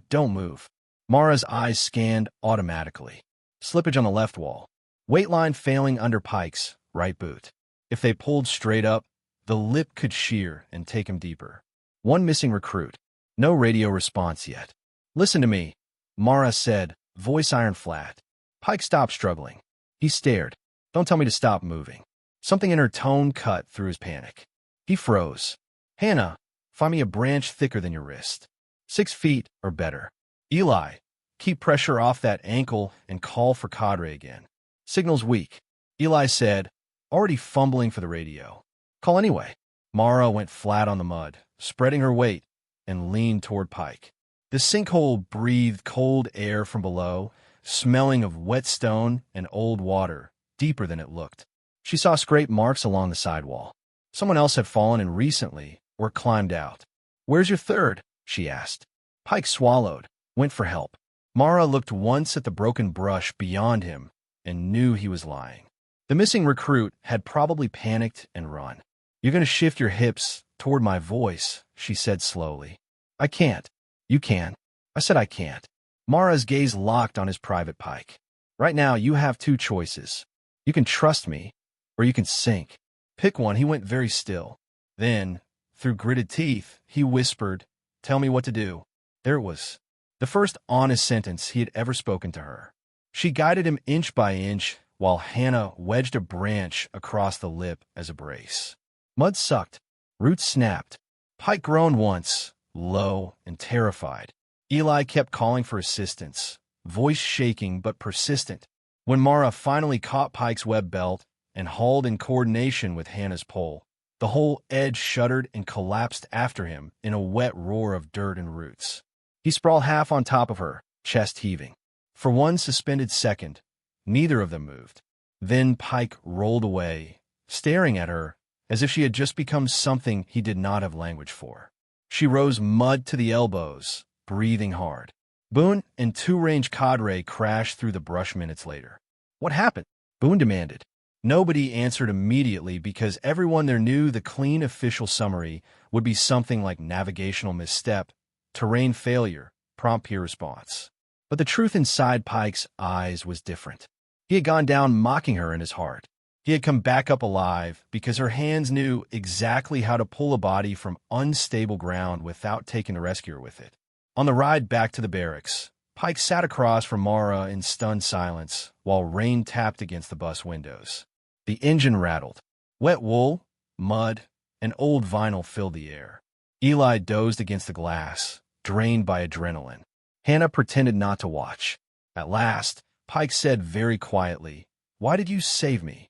Speaker 1: don't move." Mara's eyes scanned automatically. Slippage on the left wall. Weight line failing under Pike's right boot. If they pulled straight up, the lip could shear and take him deeper. One missing recruit. No radio response yet. "Listen to me," Mara said, voice iron flat. Pike stopped struggling. He stared. "Don't tell me to stop moving." Something in her tone cut through his panic. He froze. "Hannah, find me a branch thicker than your wrist. 6 feet or better. Eli, keep pressure off that ankle and call for cadre again." "Signal's weak," Eli said, already fumbling for the radio. "Call anyway." Mara went flat on the mud, spreading her weight, and leaned toward Pike. The sinkhole breathed cold air from below, smelling of wet stone and old water, deeper than it looked. She saw scrape marks along the sidewall. Someone else had fallen in recently or climbed out. "Where's your third?" she asked. Pike swallowed, went for help. Mara looked once at the broken brush beyond him and knew he was lying. The missing recruit had probably panicked and run. "You're going to shift your hips toward my voice," she said slowly. "I can't." "You can." "I said I can't." Mara's gaze locked on his private Pike. "Right now, you have 2 choices. You can trust me, or you can sink. Pick one." He went very still. Then, through gritted teeth, he whispered, "Tell me what to do." There it was. The first honest sentence he had ever spoken to her. She guided him inch by inch, while Hannah wedged a branch across the lip as a brace. Mud sucked. Roots snapped. Pike groaned once, low and terrified. Eli kept calling for assistance, voice shaking but persistent. When Mara finally caught Pike's web belt and hauled in coordination with Hannah's pole, the whole edge shuddered and collapsed after him in a wet roar of dirt and roots. He sprawled half on top of her, chest heaving. For one suspended second, neither of them moved. Then Pike rolled away, staring at her as if she had just become something he did not have language for. She rose mud to the elbows, breathing hard. Boone and 2-range cadre crashed through the brush minutes later. "What happened?" Boone demanded. Nobody answered immediately because everyone there knew the clean official summary would be something like navigational misstep, terrain failure, prompt peer response. But the truth inside Pike's eyes was different. He had gone down mocking her in his heart. He had come back up alive because her hands knew exactly how to pull a body from unstable ground without taking the rescuer with it. On the ride back to the barracks, Pike sat across from Mara in stunned silence while rain tapped against the bus windows. The engine rattled. Wet wool, mud, and old vinyl filled the air. Eli dozed against the glass, drained by adrenaline. Hannah pretended not to watch. At last, Pike said very quietly, "Why did you save me?"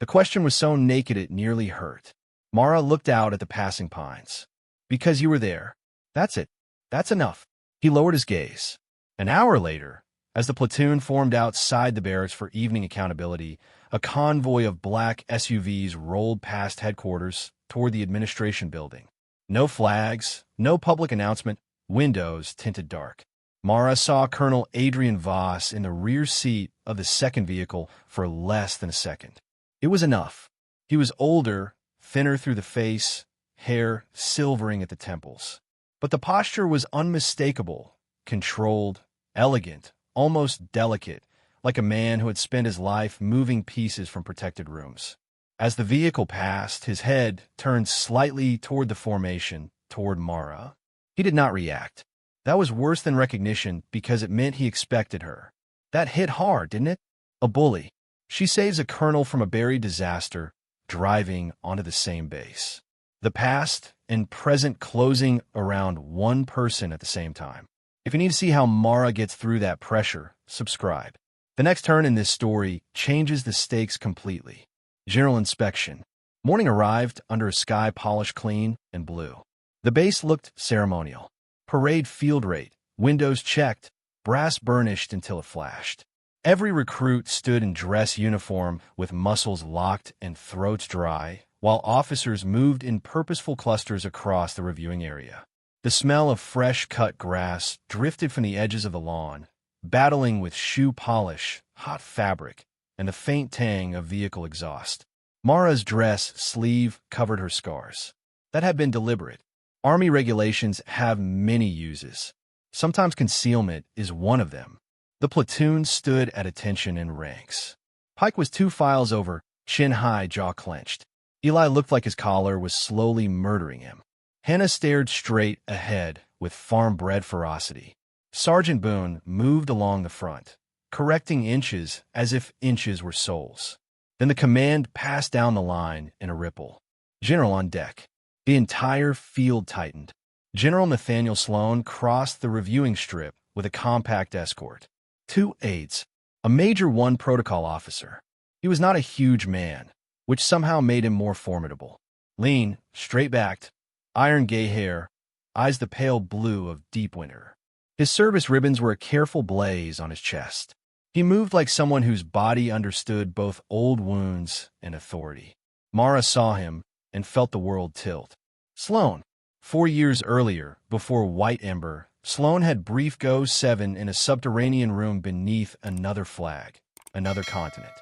Speaker 1: The question was so naked it nearly hurt. Mara looked out at the passing pines. "Because you were there. That's it. That's enough." He lowered his gaze. An hour later, as the platoon formed outside the barracks for evening accountability, a convoy of black SUVs rolled past headquarters toward the administration building. No flags, no public announcement, windows tinted dark. Mara saw Colonel Adrian Voss in the rear seat of the second vehicle for less than a second. It was enough. He was older, thinner through the face, hair silvering at the temples. But the posture was unmistakable, controlled, elegant, almost delicate, like a man who had spent his life moving pieces from protected rooms. As the vehicle passed, his head turned slightly toward the formation, toward Mara. He did not react. That was worse than recognition because it meant he expected her. That hit hard, didn't it? A bully. She saves a colonel from a buried disaster, driving onto the same base. The past and present closing around one person at the same time. If you need to see how Mara gets through that pressure, subscribe. The next turn in this story changes the stakes completely. General inspection. Morning arrived under a sky polished clean and blue. The base looked ceremonial. Parade field rate, windows checked, brass burnished until it flashed. Every recruit stood in dress uniform with muscles locked and throats dry, while officers moved in purposeful clusters across the reviewing area. The smell of fresh-cut grass drifted from the edges of the lawn, battling with shoe polish, hot fabric, and the faint tang of vehicle exhaust. Mara's dress sleeve covered her scars. That had been deliberate. Army regulations have many uses. Sometimes concealment is one of them. The platoon stood at attention in ranks. Pike was 2 files over, chin high, jaw clenched. Eli looked like his collar was slowly murdering him. Hannah stared straight ahead with farm-bred ferocity. Sergeant Boone moved along the front, correcting inches as if inches were souls. Then the command passed down the line in a ripple. General on deck. The entire field tightened. General Nathaniel Sloan crossed the reviewing strip with a compact escort. 2 aides, a Major 1 protocol officer. He was not a huge man, which somehow made him more formidable. Lean, straight-backed, iron gray hair, eyes the pale blue of deep winter. His service ribbons were a careful blaze on his chest. He moved like someone whose body understood both old wounds and authority. Mara saw him and felt the world tilt. Sloan. 4 years earlier, before White Ember, Sloan had briefed Go-7 in a subterranean room beneath another flag, another continent.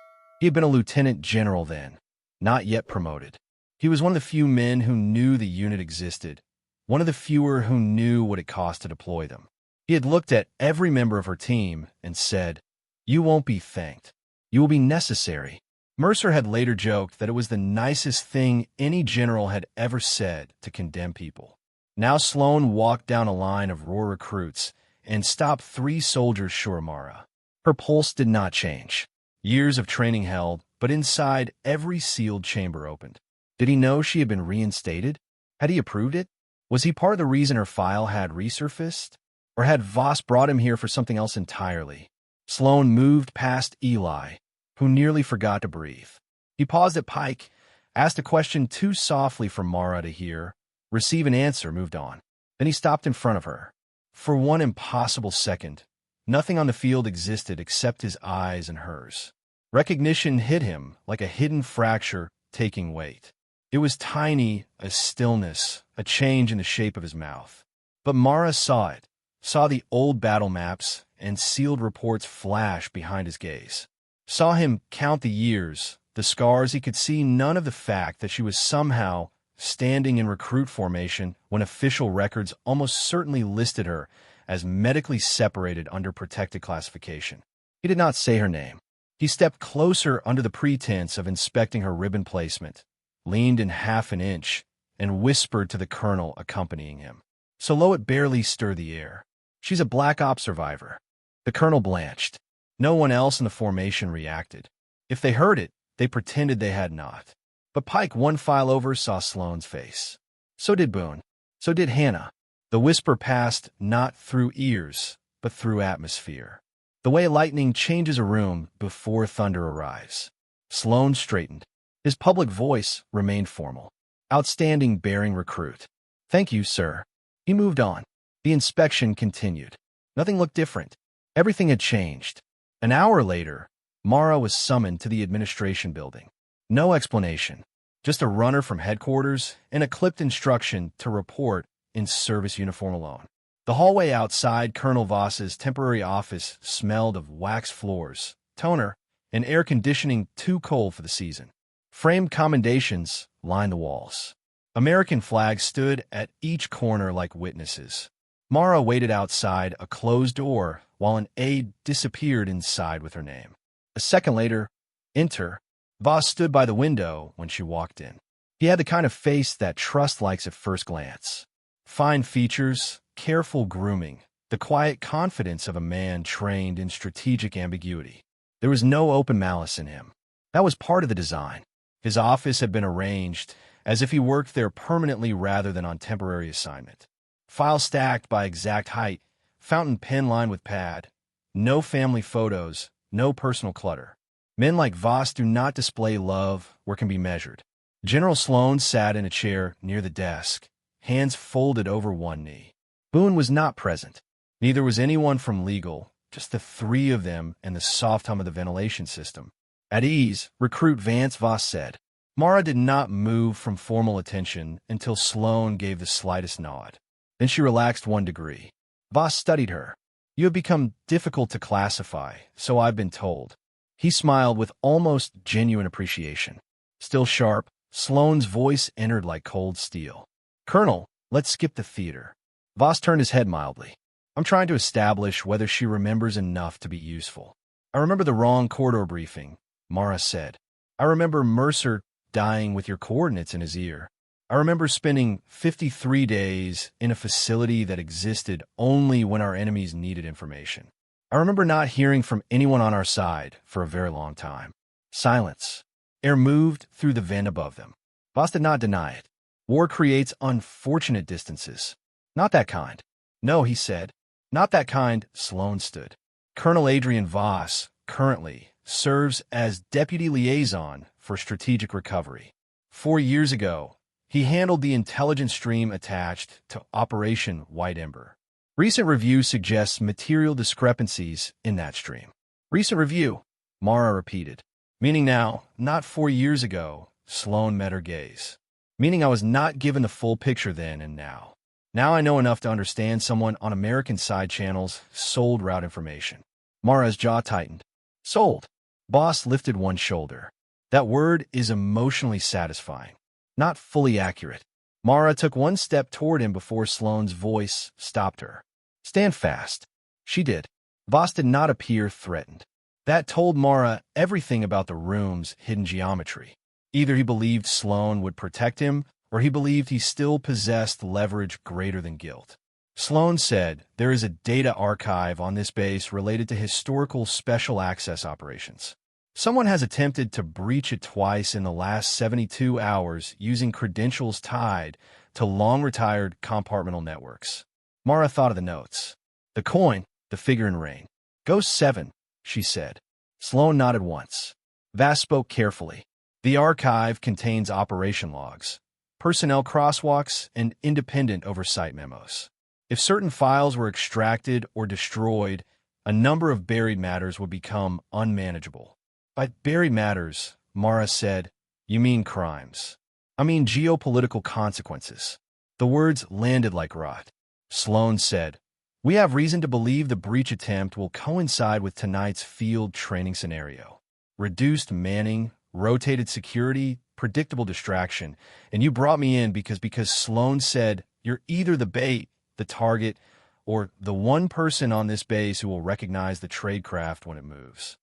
Speaker 1: He had been a lieutenant general then, not yet promoted. He was one of the few men who knew the unit existed, one of the fewer who knew what it cost to deploy them. He had looked at every member of her team and said, "You won't be thanked. You will be necessary." Mercer had later joked that it was the nicest thing any general had ever said to condemn people. Now Sloan walked down a line of raw recruits and stopped 3 soldiers short of Mara. Her pulse did not change. Years of training held, but inside every sealed chamber opened. Did he know she had been reinstated? Had he approved it? Was he part of the reason her file had resurfaced? Or had Voss brought him here for something else entirely? Sloan moved past Eli, who nearly forgot to breathe. He paused at Pike, asked a question too softly for Mara to hear, receive an answer, moved on. Then he stopped in front of her. For one impossible second, nothing on the field existed except his eyes and hers. Recognition hit him like a hidden fracture taking weight. It was tiny, a stillness, a change in the shape of his mouth. But Mara saw it, saw the old battle maps and sealed reports flash behind his gaze. Saw him count the years, the scars. He could see none of the fact that she was somehow standing in recruit formation when official records almost certainly listed her as medically separated under protected classification. He did not say her name. He stepped closer under the pretense of inspecting her ribbon placement, leaned in half an inch, and whispered to the colonel accompanying him. So low it barely stirred the air. "She's a Black Ops survivor." The colonel blanched. No one else in the formation reacted. If they heard it, they pretended they had not. But Pike, 1 file over, saw Sloan's face. So did Boone. So did Hannah. The whisper passed not through ears, but through atmosphere. The way lightning changes a room before thunder arrives. Sloan straightened. His public voice remained formal. "Outstanding bearing recruit." "Thank you, sir." He moved on. The inspection continued. Nothing looked different. Everything had changed. An hour later, Mara was summoned to the administration building. No explanation, just a runner from headquarters and a clipped instruction to report in service uniform alone. The hallway outside Colonel Voss's temporary office smelled of wax floors, toner, and air conditioning too cold for the season. Framed commendations lined the walls. American flags stood at each corner like witnesses. Mara waited outside a closed door while an aide disappeared inside with her name. A second later, enter Voss stood by the window when she walked in. He had the kind of face that trust likes at first glance. Fine features, careful grooming, the quiet confidence of a man trained in strategic ambiguity. There was no open malice in him. That was part of the design. His office had been arranged as if he worked there permanently rather than on temporary assignment. Files stacked by exact height, fountain pen lined with pad, no family photos, no personal clutter. Men like Voss do not display love where can be measured. General Sloan sat in a chair near the desk, hands folded over one knee. Boone was not present. Neither was anyone from legal, just the three of them and the soft hum of the ventilation system. At ease, recruit Vance Voss said. Mara did not move from formal attention until Sloan gave the slightest nod. Then she relaxed 1 degree. Voss studied her. You have become difficult to classify, so I've been told. He smiled with almost genuine appreciation. Still sharp, Sloan's voice entered like cold steel. Colonel, let's skip the theater. Voss turned his head mildly. I'm trying to establish whether she remembers enough to be useful. I remember the wrong corridor briefing, Mara said. I remember Mercer dying with your coordinates in his ear. I remember spending 53 days in a facility that existed only when our enemies needed information. I remember not hearing from anyone on our side for a very long time. Silence. Air moved through the vent above them. Voss did not deny it. War creates unfortunate distances. Not that kind. No, he said. Not that kind. Sloan stood. Colonel Adrian Voss, currently, serves as Deputy Liaison for Strategic Recovery. 4 years ago, he handled the intelligence stream attached to Operation White Ember. Recent review suggests material discrepancies in that stream. Recent review, Mara repeated. Meaning now, not 4 years ago, Sloan met her gaze. Meaning I was not given the full picture then and now. Now I know enough to understand someone on American side channels sold route information. Mara's jaw tightened. Sold. Boss lifted one shoulder. That word is emotionally satisfying. Not fully accurate. Mara took one step toward him before Sloan's voice stopped her. Stand fast. She did. Voss did not appear threatened. That told Mara everything about the room's hidden geometry. Either he believed Sloan would protect him, or he believed he still possessed leverage greater than guilt. Sloan said there is a data archive on this base related to historical special access operations. Someone has attempted to breach it twice in the last 72 hours using credentials tied to long-retired compartmental networks. Mara thought of the notes. The coin, the figure and ring. Go 7, she said. Sloan nodded once. Vass spoke carefully. The archive contains operation logs, personnel crosswalks, and independent oversight memos. If certain files were extracted or destroyed, a number of buried matters would become unmanageable. By buried matters, Mara said, you mean crimes. I mean geopolitical consequences. The words landed like rot. Sloan said, we have reason to believe the breach attempt will coincide with tonight's field training scenario. Reduced manning, rotated security, predictable distraction, and you brought me in because Sloan said you're either the bait, the target, or the one person on this base who will recognize the tradecraft when it moves.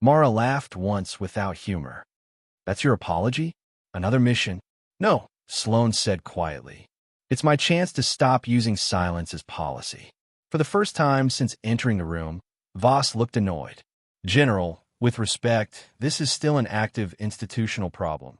Speaker 1: Mara laughed once without humor. That's your apology? Another mission? No, Sloan said quietly. It's my chance to stop using silence as policy. For the first time since entering the room, Voss looked annoyed. General, with respect, this is still an active institutional problem,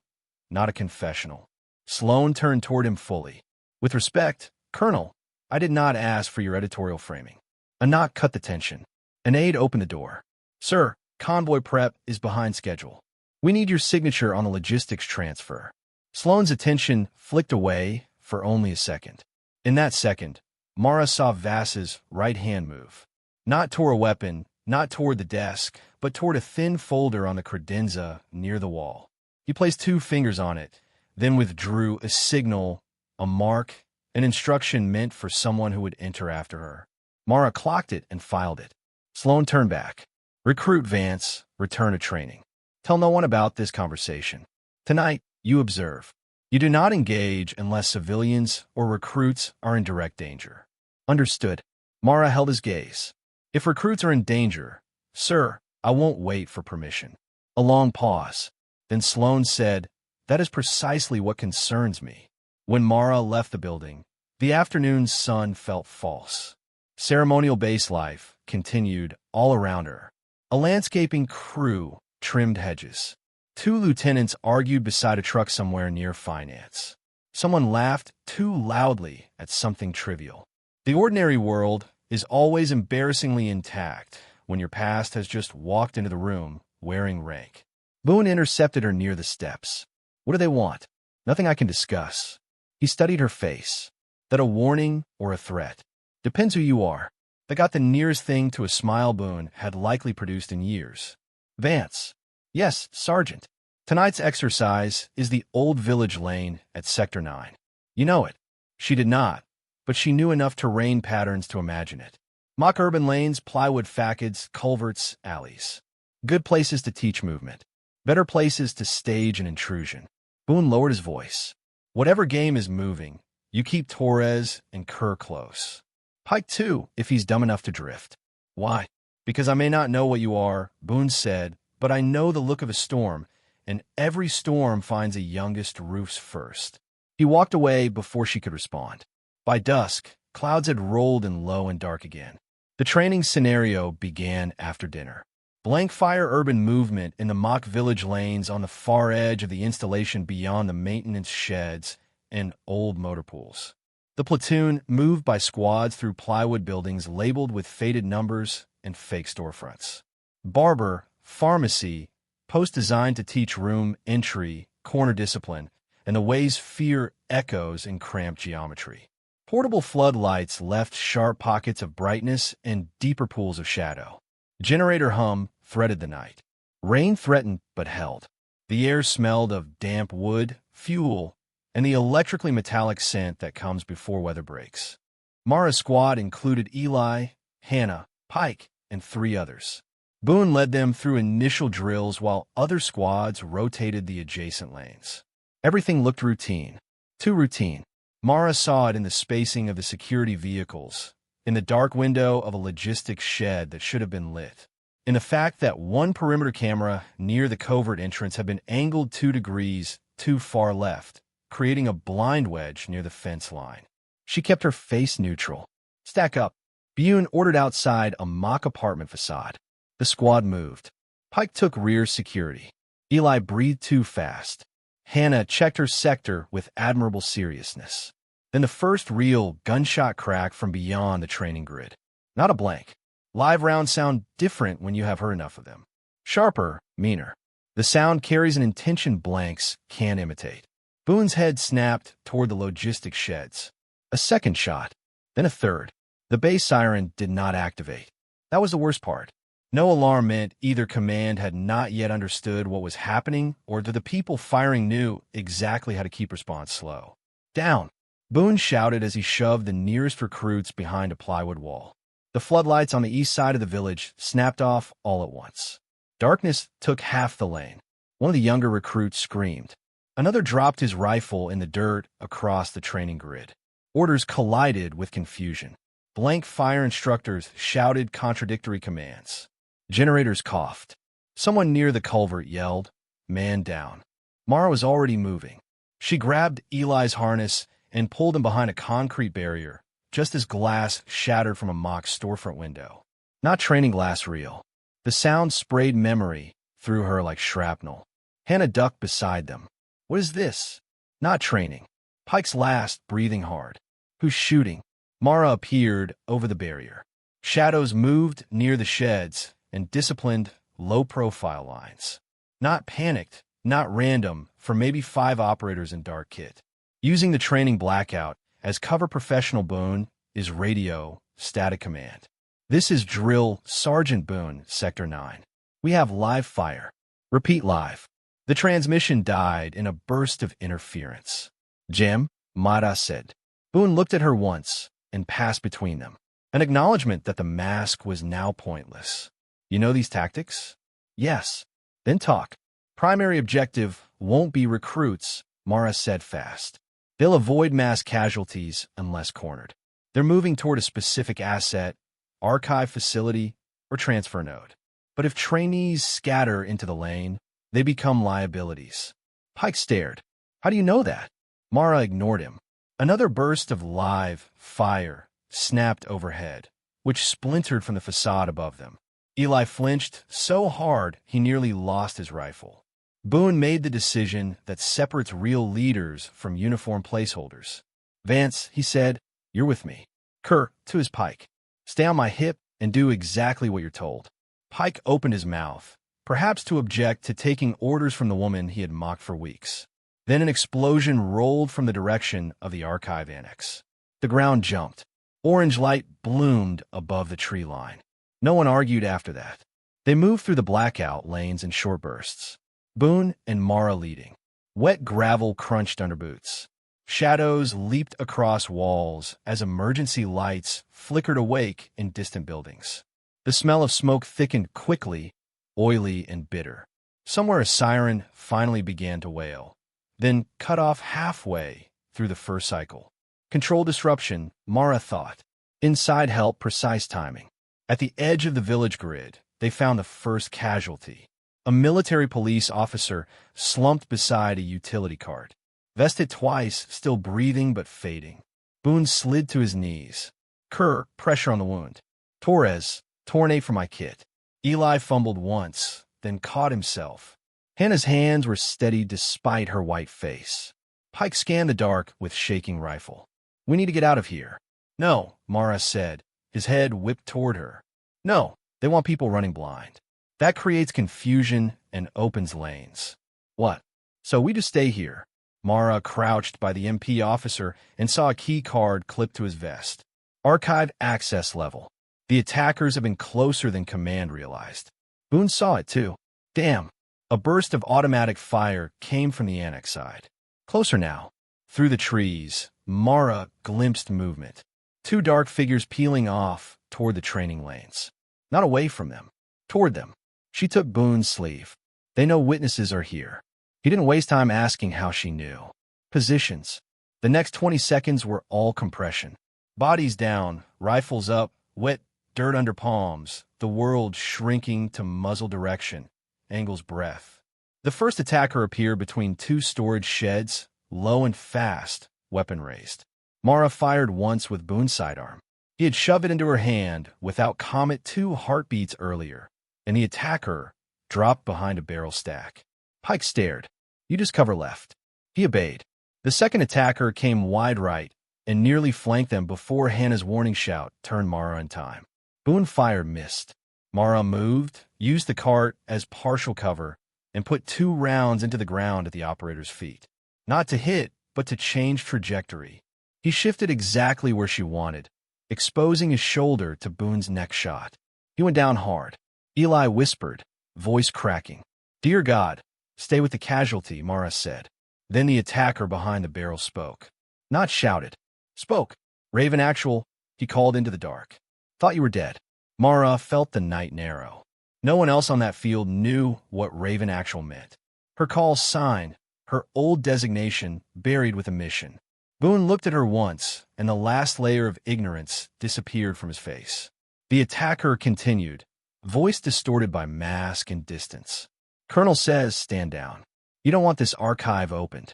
Speaker 1: not a confessional. Sloan turned toward him fully. With respect, Colonel, I did not ask for your editorial framing. A knock cut the tension. An aide opened the door. Sir, convoy prep is behind schedule. We need your signature on the logistics transfer. Sloan's attention flicked away for only a second. In that second, Mara saw Vass's right hand move. Not toward a weapon, not toward the desk, but toward a thin folder on the credenza near the wall. He placed 2 fingers on it, then withdrew a signal, a mark, an instruction meant for someone who would enter after her. Mara clocked it and filed it. Sloan turned back. Recruit Vance, return to training. Tell no one about this conversation. Tonight, you observe. You do not engage unless civilians or recruits are in direct danger. Understood. Mara held his gaze. If recruits are in danger, sir, I won't wait for permission. A long pause. Then Sloane said, "That is precisely what concerns me." When Mara left the building, the afternoon's sun felt false. Ceremonial base life continued all around her. A landscaping crew trimmed hedges. Two lieutenants argued beside a truck somewhere near finance. Someone laughed too loudly at something trivial. The ordinary world is always embarrassingly intact when your past has just walked into the room wearing rank. Boone intercepted her near the steps. "What do they want?" "Nothing I can discuss." He studied her face. "That a warning or a threat?" "Depends who you are." They got the nearest thing to a smile Boone had likely produced in years. "Vance." "Yes, Sergeant. Tonight's exercise is the Old Village Lane at Sector 9. You know it." She did not, but she knew enough terrain patterns to imagine it. Mock urban lanes, plywood facades, culverts, alleys. Good places to teach movement. Better places to stage an intrusion. Boone lowered his voice. "Whatever game is moving, you keep Torres and Kerr close. Pike too, if he's dumb enough to drift." "Why?" "Because I may not know what you are," Boone said, "but I know the look of a storm, and every storm finds a youngest roofs first." He walked away before she could respond. By dusk, clouds had rolled in low and dark again. The training scenario began after dinner. Blank fire urban movement in the mock village lanes on the far edge of the installation beyond the maintenance sheds and old motor pools. The platoon moved by squads through plywood buildings labeled with faded numbers and fake storefronts. Barber, pharmacy, post designed to teach room entry, corner discipline, and the ways fear echoes in cramped geometry. Portable floodlights left sharp pockets of brightness and deeper pools of shadow. Generator hum threaded the night. Rain threatened but held. The air smelled of damp wood, fuel, and the electrically metallic scent that comes before weather breaks. Mara's squad included Eli, Hannah, Pike, and 3 others. Boone led them through initial drills while other squads rotated the adjacent lanes. Everything looked routine. Too routine. Mara saw it in the spacing of the security vehicles, in the dark window of a logistics shed that should have been lit, in the fact that one perimeter camera near the covert entrance had been angled 2 degrees too far left, creating a blind wedge near the fence line. She kept her face neutral. "Stack up." Boone ordered outside a mock apartment facade. The squad moved. Pike took rear security. Eli breathed too fast. Hannah checked her sector with admirable seriousness. Then the first real gunshot crack from beyond the training grid. Not a blank. Live rounds sound different when you have heard enough of them. Sharper, meaner. The sound carries an intention blanks can't imitate. Boone's head snapped toward the logistics sheds. A second shot, then a third. The base siren did not activate. That was the worst part. No alarm meant either command had not yet understood what was happening or that the people firing knew exactly how to keep response slow. "Down!" Boone shouted as he shoved the nearest recruits behind a plywood wall. The floodlights on the east side of the village snapped off all at once. Darkness took half the lane. One of the younger recruits screamed. Another dropped his rifle in the dirt across the training grid. Orders collided with confusion. Blank fire instructors shouted contradictory commands. Generators coughed. Someone near the culvert yelled, "Man down." Mara was already moving. She grabbed Eli's harness and pulled him behind a concrete barrier, just as glass shattered from a mock storefront window. Not training glass real. The sound sprayed memory through her like shrapnel. Hannah ducked beside them. "What is this?" "Not training." Pike's last, breathing hard. "Who's shooting?" Mara appeared over the barrier. Shadows moved near the sheds and disciplined, low-profile lines. Not panicked, not random, for maybe 5 operators in dark kit. Using the training blackout as cover professional Boone is radio, static command. "This is drill Sergeant Boone, Sector 9. We have live fire." "Repeat live." The transmission died in a burst of interference. "Jim," Mara said. Boone looked at her once and passed between them. An acknowledgement that the mask was now pointless. "You know these tactics?" "Yes." "Then talk." "Primary objective won't be recruits," Mara said fast. "They'll avoid mass casualties unless cornered. They're moving toward a specific asset, archive facility, or transfer node. But if trainees scatter into the lane, They become liabilities. Pike stared. How do you know that? Mara ignored him. Another burst of live fire snapped overhead, which splintered from the facade above them. Eli flinched so hard he nearly lost his rifle. Boone made the decision that separates real leaders from uniformed placeholders. Vance, he said, you're with me. Kerr, to his Pike. Stay on my hip and do exactly what you're told. Pike opened his mouth, perhaps to object to taking orders from the woman he had mocked for weeks. Then an explosion rolled from the direction of the archive annex. The ground jumped. Orange light bloomed above the tree line. No one argued after that. They moved through the blackout lanes in short bursts. Boone and Mara leading. Wet gravel crunched under boots. Shadows leaped across walls as emergency lights flickered awake in distant buildings. The smell of smoke thickened quickly, oily and bitter. Somewhere a siren finally began to wail, then cut off halfway through the first cycle. Control disruption, Mara thought. Inside help, precise timing. At the edge of the village grid, they found the first casualty. A military police officer slumped beside a utility cart. Vested twice, still breathing but fading. Boone slid to his knees. Kerr, pressure on the wound. Torres, tornate for my kit. Eli fumbled once, then caught himself. Hannah's hands were steady despite her white face. Pike scanned the dark with shaking rifle. We need to get out of here. No, Mara said, his head whipped toward her. No, they want people running blind. That creates confusion and opens lanes. What? So we just stay here. Mara crouched by the MP officer and saw a key card clipped to his vest. Archive access level. The attackers have been closer than command realized. Boone saw it too. Damn. A burst of automatic fire came from the annex side. Closer now. Through the trees, Mara glimpsed movement. Two dark figures peeling off toward the training lanes. Not away from them. Toward them. She took Boone's sleeve. They know witnesses are here. He didn't waste time asking how she knew. Positions. The next 20 seconds were all compression. Bodies down, rifles up, wet dirt under palms, the world shrinking to muzzle direction, angle's breath. The first attacker appeared between two storage sheds, low and fast, weapon raised. Mara fired once with Boone's sidearm. He had shoved it into her hand without Comet 2 heartbeats earlier, and the attacker dropped behind a barrel stack. Pike stared. You just cover left. He obeyed. The second attacker came wide right and nearly flanked them before Hannah's warning shout turned Mara in time. Boone fire missed. Mara moved, used the cart as partial cover, and put 2 rounds into the ground at the operator's feet. Not to hit, but to change trajectory. He shifted exactly where she wanted, exposing his shoulder to Boone's next shot. He went down hard. Eli whispered, voice cracking. Dear God, stay with the casualty, Mara said. Then the attacker behind the barrel spoke. Not shouted. Spoke. Raven Actual, he called into the dark. Thought you were dead. Mara felt the night narrow. No one else on that field knew what Raven Actual meant. Her call signed, her old designation buried with a mission. Boone looked at her once, and the last layer of ignorance disappeared from his face. The attacker continued, voice distorted by mask and distance. Colonel says, stand down. You don't want this archive opened.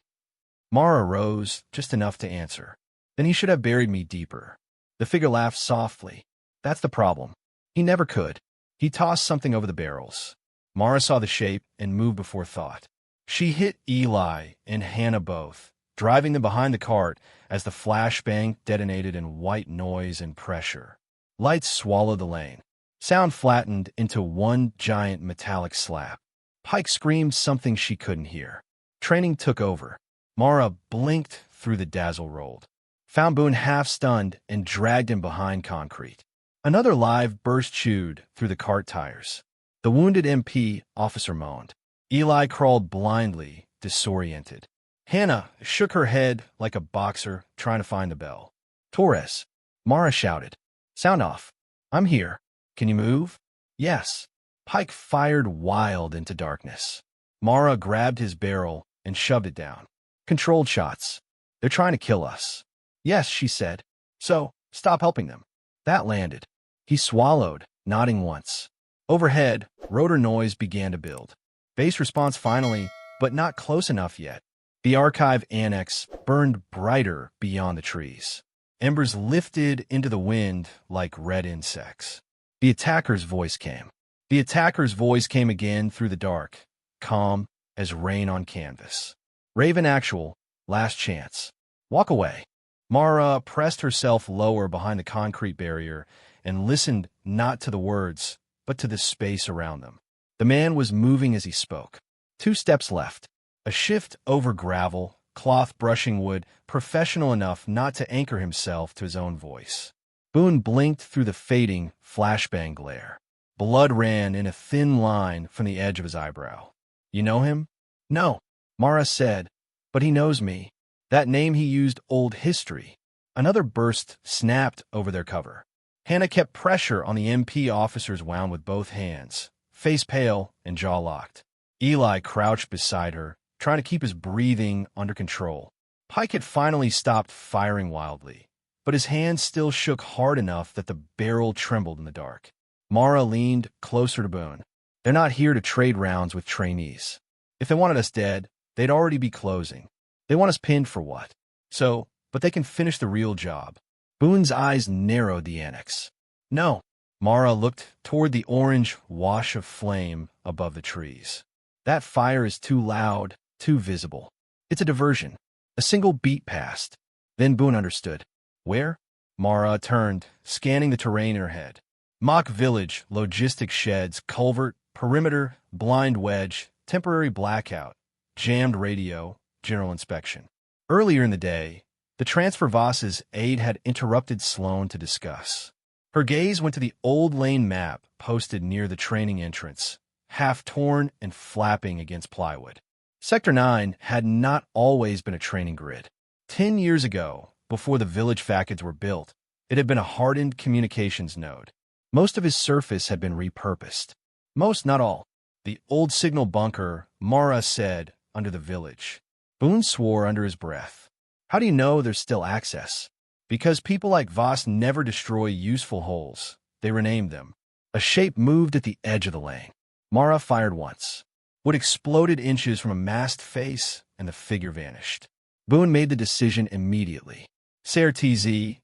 Speaker 1: Mara rose, just enough to answer. Then he should have buried me deeper. The figure laughed softly. That's the problem. He never could. He tossed something over the barrels. Mara saw the shape and moved before thought. She hit Eli and Hannah both, driving them behind the cart as the flashbang detonated in white noise and pressure. Lights swallowed the lane. Sound flattened into one giant metallic slap. Pike screamed something she couldn't hear. Training took over. Mara blinked through the dazzle rolled. Found Boone half-stunned and dragged him behind concrete. Another live burst chewed through the cart tires. The wounded MP officer moaned. Eli crawled blindly, disoriented. Hannah shook her head like a boxer trying to find the bell. Torres. Mara shouted. Sound off. I'm here. Can you move? Yes. Pike fired wild into darkness. Mara grabbed his barrel and shoved it down. Controlled shots. They're trying to kill us. Yes, she said. So, stop helping them. That landed. He swallowed, nodding once. Overhead, rotor noise began to build. Base response finally, but not close enough yet. The archive annex burned brighter beyond the trees. Embers lifted into the wind like red insects. The attacker's voice came. The attacker's voice came again through the dark, calm as rain on canvas. Raven Actual, last chance. Walk away. Mara pressed herself lower behind the concrete barrier and listened not to the words, but to the space around them. The man was moving as he spoke. 2 steps left. A shift over gravel, cloth brushing wood, professional enough not to anchor himself to his own voice. Boone blinked through the fading, flashbang glare. Blood ran in a thin line from the edge of his eyebrow. You know him? No, Mara said, but he knows me. That name he used old history. Another burst snapped over their cover. Hannah kept pressure on the MP officers wound with both hands, face pale and jaw locked. Eli crouched beside her, trying to keep his breathing under control. Pike had finally stopped firing wildly, but his hands still shook hard enough that the barrel trembled in the dark. Mara leaned closer to Boone. They're not here to trade rounds with trainees. If they wanted us dead, they'd already be closing. They want us pinned for what? But they can finish the real job. Boone's eyes narrowed the annex. No. Mara looked toward the orange wash of flame above the trees. That fire is too loud, too visible. It's a diversion. A single beat passed. Then Boone understood. Where? Mara turned, scanning the terrain in her head. Mock village, logistic sheds, culvert, perimeter, blind wedge, temporary blackout, jammed radio, general inspection. Earlier in the day, the Transfervasa's aide had interrupted Sloan to discuss. Her gaze went to the old lane map posted near the training entrance, half torn and flapping against plywood. Sector 9 had not always been a training grid. 10 years ago, before the village facades were built, it had been a hardened communications node. Most of his surface had been repurposed. Most, not all. The old signal bunker, Mara said, under the village. Boone swore under his breath. How do you know there's still access? Because people like Voss never destroy useful holes. They renamed them. A shape moved at the edge of the lane. Mara fired once. Wood exploded inches from a masked face, and the figure vanished. Boone made the decision immediately. Sare TZ,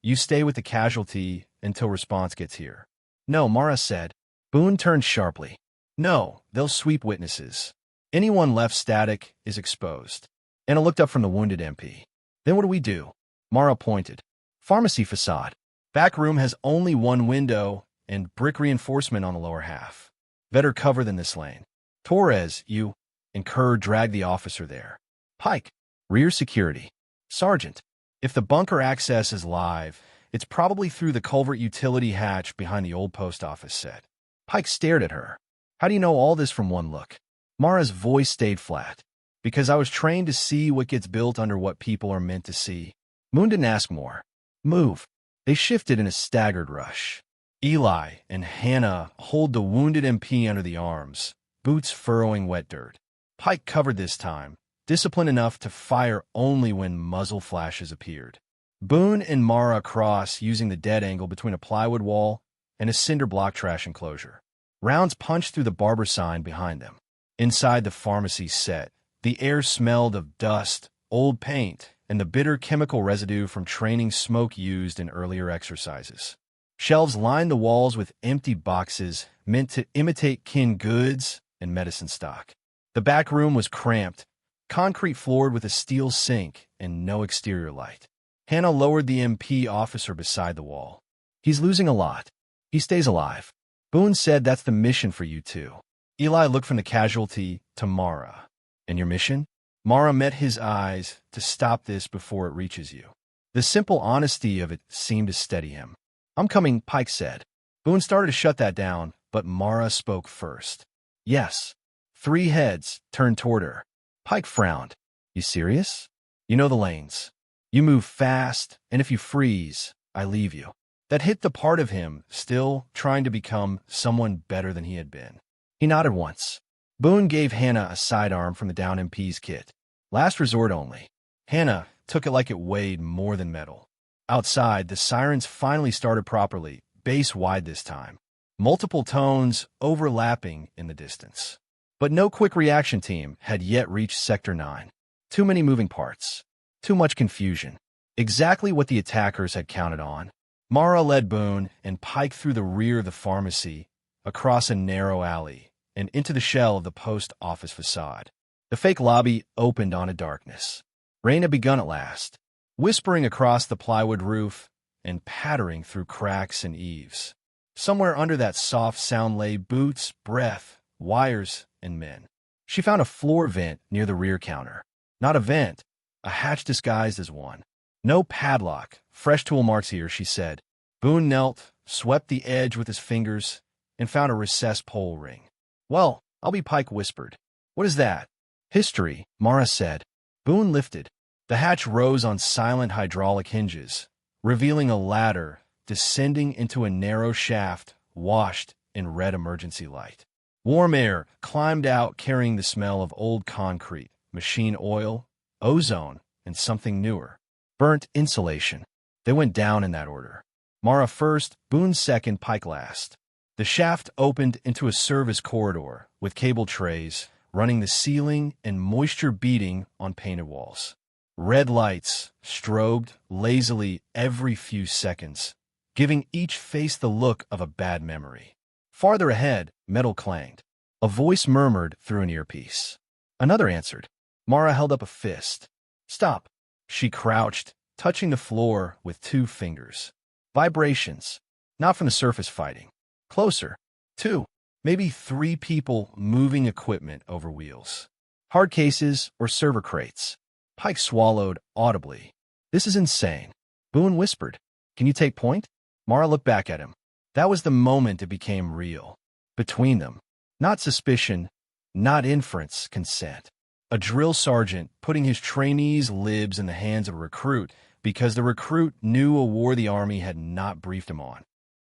Speaker 1: you stay with the casualty until response gets here. No, Mara said. Boone turned sharply. No, they'll sweep witnesses. Anyone left static is exposed. Anna looked up from the wounded MP. Then what do we do? Mara pointed. Pharmacy facade. Back room has only one window and brick reinforcement on the lower half. Better cover than this lane. Torres, you, and Kerr dragged the officer there. Pike, rear security. Sergeant, if the bunker access is live, it's probably through the culvert utility hatch behind the old post office set. Pike stared at her. How do you know all this from one look? Mara's voice stayed flat. Because I was trained to see what gets built under what people are meant to see. Moon didn't ask more. Move. They shifted in a staggered rush. Eli and Hannah hold the wounded MP under the arms, boots furrowing wet dirt. Pike covered this time, disciplined enough to fire only when muzzle flashes appeared. Boone and Mara cross using the dead angle between a plywood wall and a cinder block trash enclosure. Rounds punched through the barber sign behind them. Inside the pharmacy set, the air smelled of dust, old paint, and the bitter chemical residue from training smoke used in earlier exercises. Shelves lined the walls with empty boxes meant to imitate kin goods and medicine stock. The back room was cramped, concrete floored with a steel sink and no exterior light. Hannah lowered the MP officer beside the wall. He's losing a lot. He stays alive. Boone said that's the mission for you two. Eli looked from the casualty to Mara. And your mission? Mara met his eyes to stop this before it reaches you. The simple honesty of it seemed to steady him. I'm coming, Pike said. Boone started to shut that down, but Mara spoke first. Yes. 3 heads turned toward her. Pike frowned. You serious? You know the lanes. You move fast, and if you freeze, I leave you. That hit the part of him still trying to become someone better than he had been. He nodded once. Boone gave Hannah a sidearm from the down MP's kit. Last resort only. Hannah took it like it weighed more than metal. Outside, the sirens finally started properly, bass wide this time. Multiple tones overlapping in the distance. But no quick reaction team had yet reached Sector 9. Too many moving parts. Too much confusion. Exactly what the attackers had counted on. Mara led Boone and Pike through the rear of the pharmacy, across a narrow alley, and into the shell of the post office facade. The fake lobby opened onto darkness. Rain had begun at last, whispering across the plywood roof and pattering through cracks and eaves. Somewhere under that soft sound lay boots, breath, wires, and men. She found a floor vent near the rear counter. Not a vent, a hatch disguised as one. No padlock, fresh tool marks here, she said. Boone knelt, swept the edge with his fingers, and found a recessed pole ring. Well, I'll be Pike whispered. What is that? History, Mara said. Boone lifted. The hatch rose on silent hydraulic hinges, revealing a ladder descending into a narrow shaft washed in red emergency light. Warm air climbed out carrying the smell of old concrete, machine oil, ozone, and something newer. Burnt insulation. They went down in that order. Mara first, Boone second, Pike last. The shaft opened into a service corridor with cable trays running the ceiling and moisture beading on painted walls. Red lights strobed lazily every few seconds, giving each face the look of a bad memory. Farther ahead, metal clanged. A voice murmured through an earpiece. Another answered. Mara held up a fist. Stop. She crouched, touching the floor with 2 fingers. Vibrations. Not from the surface fighting. Closer. 2, maybe 3 people moving equipment over wheels. Hard cases or server crates. Pike swallowed audibly. This is insane. Boone whispered. Can you take point? Mara looked back at him. That was the moment it became real. Between them. Not suspicion, not inference, consent. A drill sergeant putting his trainees' libs in the hands of a recruit because the recruit knew a war the Army had not briefed him on.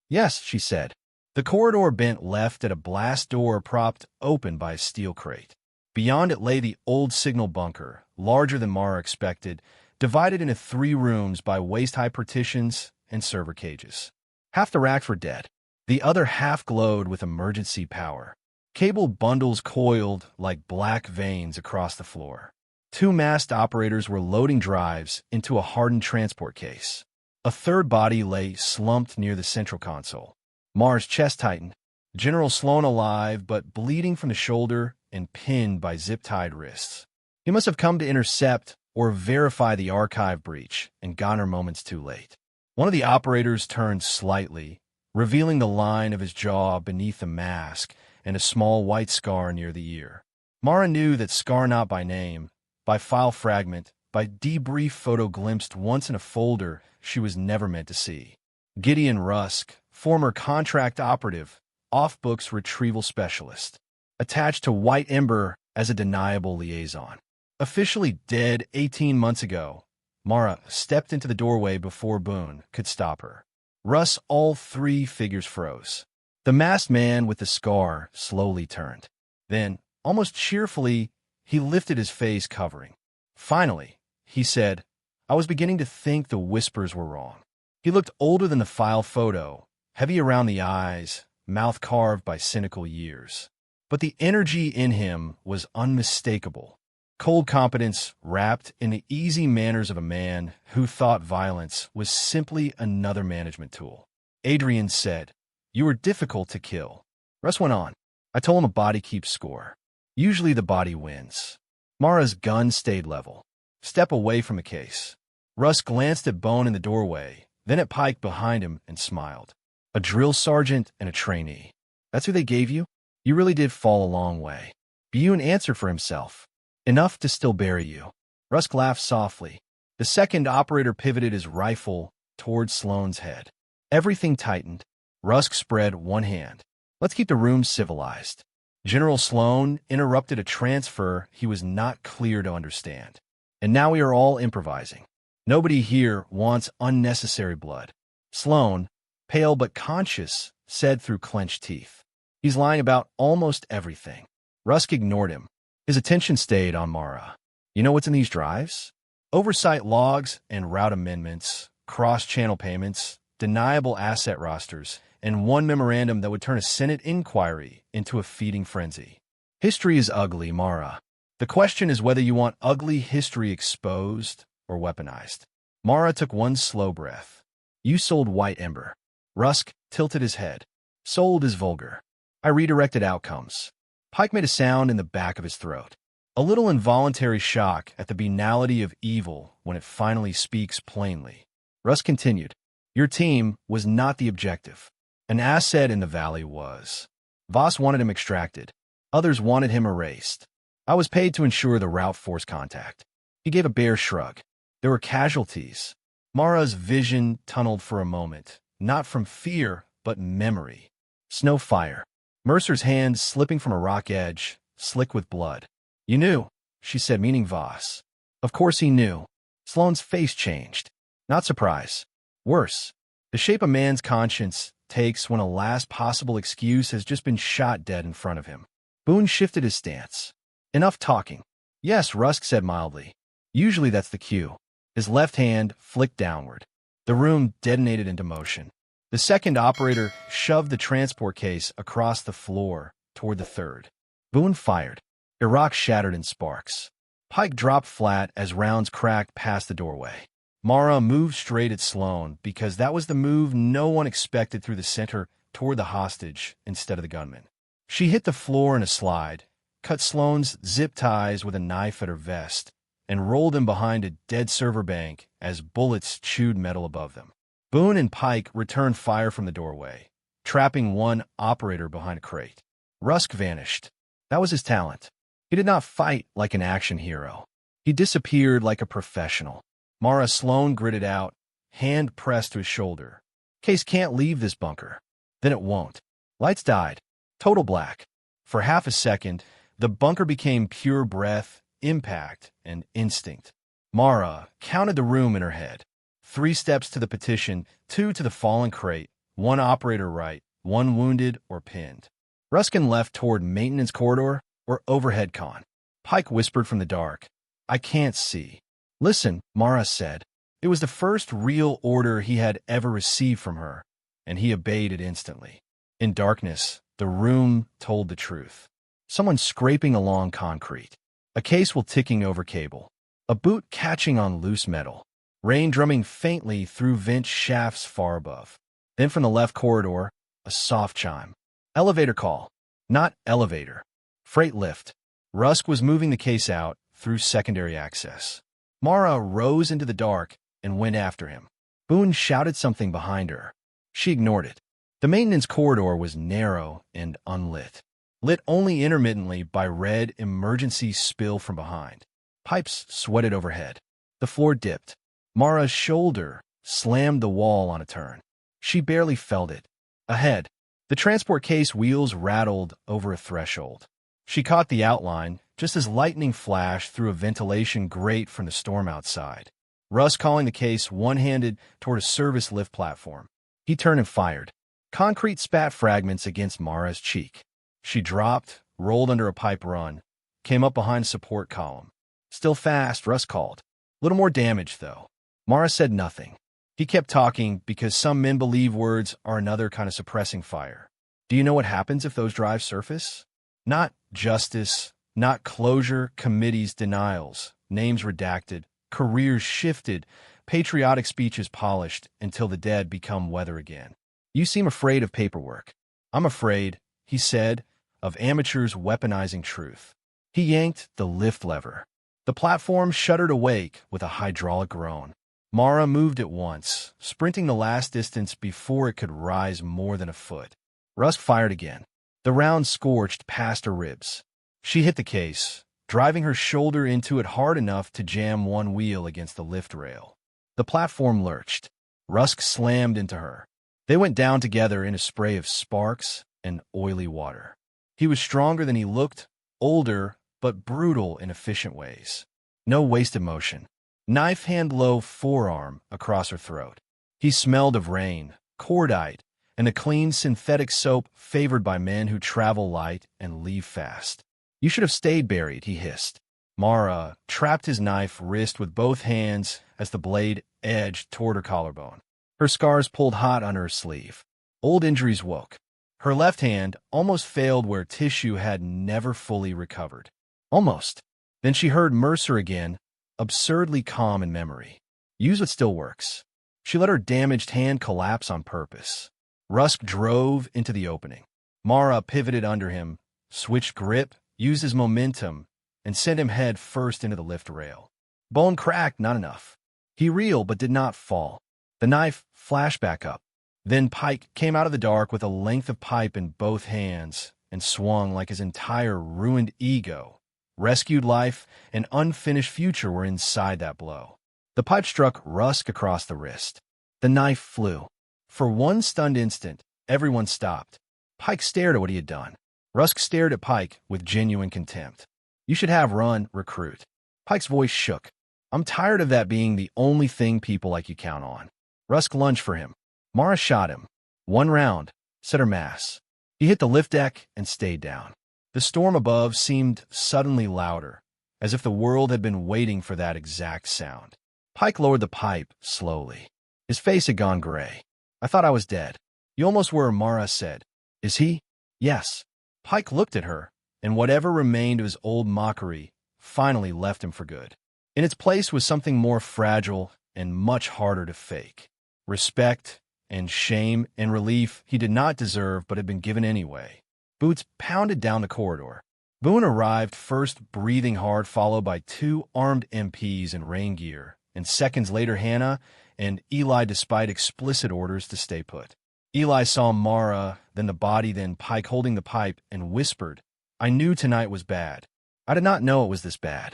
Speaker 1: Yes, she said. The corridor bent left at a blast door propped open by a steel crate. Beyond it lay the old signal bunker, larger than Mara expected, divided into 3 rooms by waist-high partitions and server cages. Half the racks were dead. The other half glowed with emergency power. Cable bundles coiled like black veins across the floor. 2 masked operators were loading drives into a hardened transport case. A third body lay slumped near the central console. Mara's chest tightened. General Sloan alive, but bleeding from the shoulder and pinned by zip-tied wrists. He must have come to intercept or verify the archive breach and gotten her moments too late. One of the operators turned slightly, revealing the line of his jaw beneath the mask and a small white scar near the ear. Mara knew that scar not by name, by file fragment, by debrief photo glimpsed once in a folder she was never meant to see. Gideon Rusk, former contract operative, off-books retrieval specialist, attached to White Ember as a deniable liaison. Officially dead 18 months ago, Mara stepped into the doorway before Boone could stop her. Russ, all 3 figures froze. The masked man with the scar slowly turned. Then, almost cheerfully, he lifted his face covering. Finally, he said, I was beginning to think the whispers were wrong. He looked older than the file photo, heavy around the eyes, mouth carved by cynical years. But the energy in him was unmistakable. Cold competence wrapped in the easy manners of a man who thought violence was simply another management tool. Adrian said, You were difficult to kill. Russ went on. I told him a body keeps score. Usually the body wins. Mara's gun stayed level. Step away from the case. Russ glanced at Bone in the doorway, then at Pike behind him and smiled. A drill sergeant and a trainee. That's who they gave you? You really did fall a long way. Bune answered for himself. Enough to still bury you. Rusk laughed softly. The second operator pivoted his rifle toward Sloane's head. Everything tightened. Rusk spread one hand. Let's keep the room civilized. General Sloane interrupted a transfer he was not clear to understand. And now we are all improvising. Nobody here wants unnecessary blood. Sloane, pale but conscious, said through clenched teeth. He's lying about almost everything. Rusk ignored him. His attention stayed on Mara. You know what's in these drives? Oversight logs and route amendments, cross-channel payments, deniable asset rosters, and one memorandum that would turn a Senate inquiry into a feeding frenzy. History is ugly, Mara. The question is whether you want ugly history exposed or weaponized. Mara took one slow breath. You sold White Ember. Rusk tilted his head. Sold is vulgar. I redirected outcomes. Pike made a sound in the back of his throat. A little involuntary shock at the banality of evil when it finally speaks plainly. Rusk continued. Your team was not the objective. An asset in the valley was. Voss wanted him extracted. Others wanted him erased. I was paid to ensure the route force contact. He gave a bare shrug. There were casualties. Mara's vision tunneled for a moment, not from fear, but memory. Snow fire. Mercer's hand slipping from a rock edge, slick with blood. You knew, she said, meaning Voss. Of course he knew. Sloane's face changed. Not surprise. Worse. The shape a man's conscience takes when a last possible excuse has just been shot dead in front of him. Boone shifted his stance. Enough talking. Yes, Rusk said mildly. Usually that's the cue. His left hand flicked downward. The room detonated into motion. The second operator shoved the transport case across the floor toward the third. Boone fired. Iraq shattered in sparks. Pike dropped flat as rounds cracked past the doorway. Mara moved straight at Sloane because that was the move no one expected through the center toward the hostage instead of the gunman. She hit the floor in a slide, cut Sloane's zip ties with a knife at her vest, and rolled him behind a dead server bank as bullets chewed metal above them. Boone and Pike returned fire from the doorway, trapping one operator behind a crate. Rusk vanished. That was his talent. He did not fight like an action hero. He disappeared like a professional. Mara Sloane gritted out, hand pressed to his shoulder. Case can't leave this bunker. Then it won't. Lights died. Total black. For half a second, the bunker became pure breath, impact, and instinct. Mara counted the room in her head. 3 steps to the petition, 2 to the fallen crate, 1 operator right, 1 wounded or pinned. Ruskin left toward maintenance corridor or overhead con. Pike whispered from the dark. I can't see. Listen, Mara said. It was the first real order he had ever received from her, and he obeyed it instantly. In darkness, the room told the truth. Someone scraping along concrete. A case ticking over cable. A boot catching on loose metal. Rain drumming faintly through vent shafts far above. Then from the left corridor, a soft chime. Elevator call. Not elevator. Freight lift. Rusk was moving the case out through secondary access. Mara rose into the dark and went after him. Boone shouted something behind her. She ignored it. The maintenance corridor was narrow and unlit, lit only intermittently by red emergency spill from behind. Pipes sweated overhead. The floor dipped. Mara's shoulder slammed the wall on a turn. She barely felt it. Ahead, the transport case wheels rattled over a threshold. She caught the outline just as lightning flashed through a ventilation grate from the storm outside. Russ calling the case one-handed toward a service lift platform. He turned and fired. Concrete spat fragments against Mara's cheek. She dropped, rolled under a pipe run, came up behind a support column. Still fast, Russ called. Little more damage, though. Mara said nothing. He kept talking because some men believe words are another kind of suppressing fire. Do you know what happens if those drives surface? Not justice, not closure, committees, denials, names redacted, careers shifted, patriotic speeches polished until the dead become weather again. You seem afraid of paperwork. I'm afraid, he said, of amateurs weaponizing truth. He yanked the lift lever. The platform shuddered awake with a hydraulic groan. Mara moved at once, sprinting the last distance before it could rise more than a foot. Rusk fired again. The round scorched past her ribs. She hit the case, driving her shoulder into it hard enough to jam one wheel against the lift rail. The platform lurched. Rusk slammed into her. They went down together in a spray of sparks and oily water. He was stronger than he looked, older, but brutal in efficient ways. No wasted motion. Knife hand low forearm across her throat. He smelled of rain, cordite, and the clean synthetic soap favored by men who travel light and leave fast. You should have stayed buried, he hissed. Mara trapped his knife wrist with both hands as the blade edged toward her collarbone. Her scars pulled hot under her sleeve. Old injuries woke. Her left hand almost failed where tissue had never fully recovered. Almost. Then she heard Mercer again, absurdly calm in memory. Use what still works. She let her damaged hand collapse on purpose. Rusk drove into the opening. Mara pivoted under him, switched grip, used his momentum, and sent him head first into the lift rail. Bone cracked, not enough. He reeled but did not fall. The knife flashed back up. Then Pike came out of the dark with a length of pipe in both hands and swung like his entire ruined ego. Rescued life and unfinished future were inside that blow. The pipe struck Rusk across the wrist. The knife flew. For one stunned instant, everyone stopped. Pike stared at what he had done. Rusk stared at Pike with genuine contempt. You should have run, recruit. Pike's voice shook. I'm tired of that being the only thing people like you count on. Rusk lunged for him. Mara shot him. One round, set her mass. He hit the lift deck and stayed down. The storm above seemed suddenly louder, as if the world had been waiting for that exact sound. Pike lowered the pipe slowly. His face had gone gray. I thought I was dead. You almost were, Mara said. Is he? Yes. Pike looked at her, and whatever remained of his old mockery finally left him for good. In its place was something more fragile and much harder to fake. Respect and shame and relief he did not deserve but had been given anyway. Boots pounded down the corridor. Boone arrived first, breathing hard, followed by two armed MPs in rain gear, and seconds later Hannah and Eli despite explicit orders to stay put. Eli saw Mara, then the body, then Pike holding the pipe, and whispered, I knew tonight was bad. I did not know it was this bad.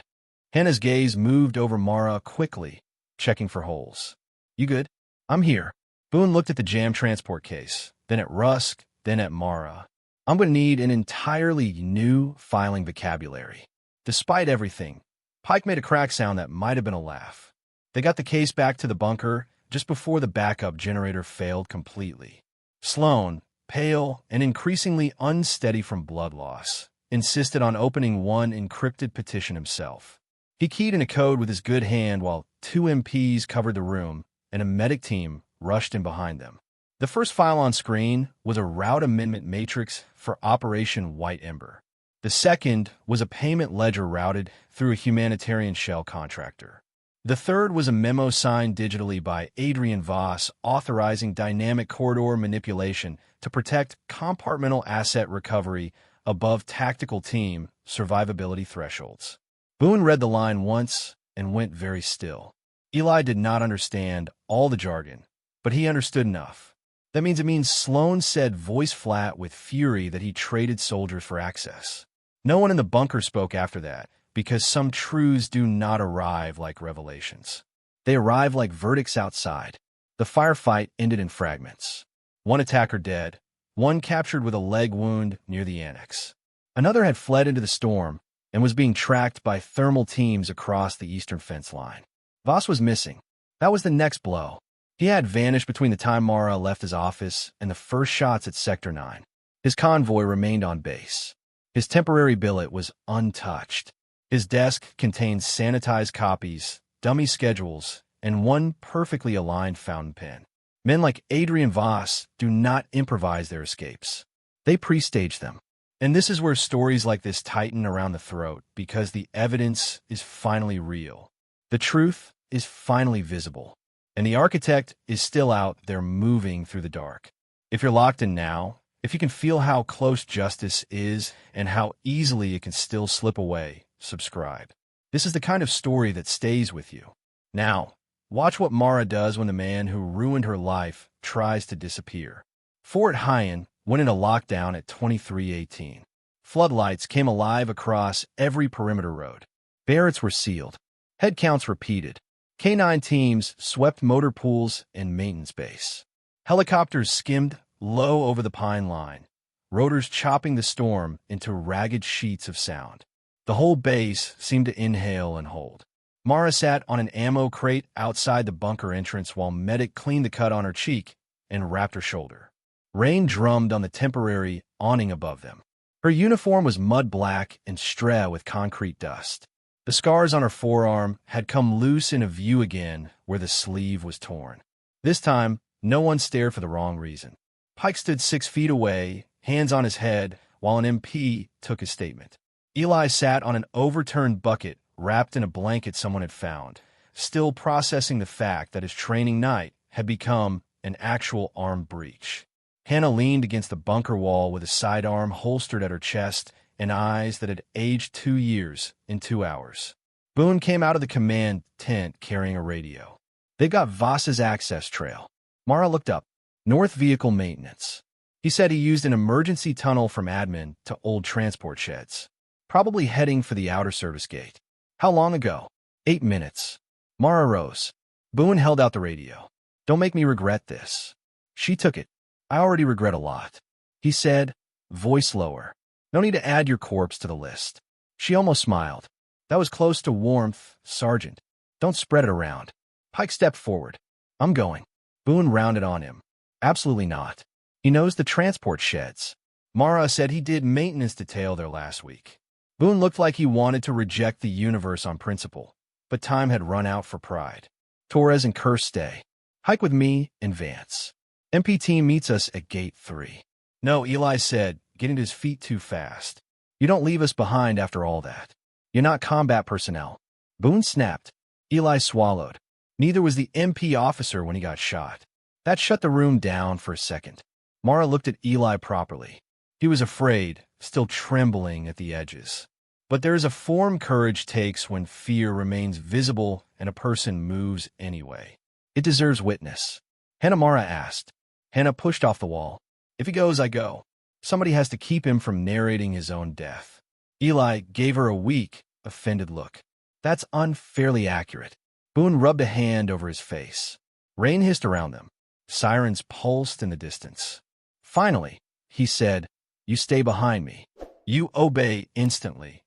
Speaker 1: Hannah's gaze moved over Mara quickly, checking for holes. You good? I'm here. Boone looked at the jam transport case, then at Rusk, then at Mara. I'm going to need an entirely new filing vocabulary. Despite everything, Pike made a crack sound that might have been a laugh. They got the case back to the bunker just before the backup generator failed completely. Sloan, pale and increasingly unsteady from blood loss, insisted on opening one encrypted petition himself. He keyed in a code with his good hand while two MPs covered the room and a medic team rushed in behind them. The first file on screen was a route amendment matrix for Operation White Ember. The second was a payment ledger routed through a humanitarian shell contractor. The third was a memo signed digitally by Adrian Voss authorizing dynamic corridor manipulation to protect compartmental asset recovery above tactical team survivability thresholds. Boone read the line once and went very still. Eli did not understand all the jargon, but he understood enough. That means Sloan said, voice flat with fury, that he traded soldiers for access. No one in the bunker spoke after that, because some truths do not arrive like revelations. They arrive like verdicts outside. The firefight ended in fragments. One attacker dead, one captured with a leg wound near the annex. Another had fled into the storm and was being tracked by thermal teams across the eastern fence line. Voss was missing. That was the next blow. He had vanished between the time Mara left his office and the first shots at Sector 9. His convoy remained on base. His temporary billet was untouched. His desk contained sanitized copies, dummy schedules, and one perfectly aligned fountain pen. Men like Adrian Voss do not improvise their escapes. They pre-stage them. And this is where stories like this tighten around the throat, because the evidence is finally real. The truth is finally visible. And the architect is still out there moving through the dark. If you're locked in now, if you can feel how close justice is and how easily it can still slip away, subscribe. This is the kind of story that stays with you. Now, watch what Mara does when the man who ruined her life tries to disappear. Fort Hyen went into lockdown at 2318. Floodlights came alive across every perimeter road. Barracks were sealed. Head counts repeated. K-9 teams swept motor pools and maintenance base. Helicopters skimmed low over the pine line, rotors chopping the storm into ragged sheets of sound. The whole base seemed to inhale and hold. Mara sat on an ammo crate outside the bunker entrance while Medic cleaned the cut on her cheek and wrapped her shoulder. Rain drummed on the temporary awning above them. Her uniform was mud black and strewn with concrete dust. The scars on her forearm had come loose in a view again where the sleeve was torn. This time, no one stared for the wrong reason. Pike stood 6 feet away, hands on his head, while an MP took his statement. Eli sat on an overturned bucket wrapped in a blanket someone had found, still processing the fact that his training night had become an actual armed breach. Hannah leaned against the bunker wall with a sidearm holstered at her chest and eyes that had aged 2 years in 2 hours. Boone came out of the command tent carrying a radio. They got Voss's access trail. Mara looked up. North Vehicle Maintenance. He said he used an emergency tunnel from admin to old transport sheds. Probably heading for the outer service gate. How long ago? 8 minutes. Mara rose. Boone held out the radio. Don't make me regret this. She took it. I already regret a lot. He said, voice lower. No need to add your corpse to the list. She almost smiled. That was close to warmth, Sergeant. Don't spread it around. Pike stepped forward. I'm going. Boone rounded on him. Absolutely not. He knows the transport sheds. Mara said he did maintenance detail there last week. Boone looked like he wanted to reject the universe on principle, but time had run out for pride. Torres and Kerr stay. Hike with me and Vance. MP team meets us at Gate 3. No, Eli said, getting to his feet too fast. You don't leave us behind after all that. You're not combat personnel. Boone snapped. Eli swallowed. Neither was the MP officer when he got shot. That shut the room down for a second. Mara looked at Eli properly. He was afraid, still trembling at the edges. But there is a form courage takes when fear remains visible and a person moves anyway. It deserves witness. Hannah Mara asked. Hannah pushed off the wall. If he goes, I go. Somebody has to keep him from narrating his own death. Eli gave her a weak, offended look. That's unfairly accurate. Boone rubbed a hand over his face. Rain hissed around them. Sirens pulsed in the distance. Finally, he said, you stay behind me. You obey instantly.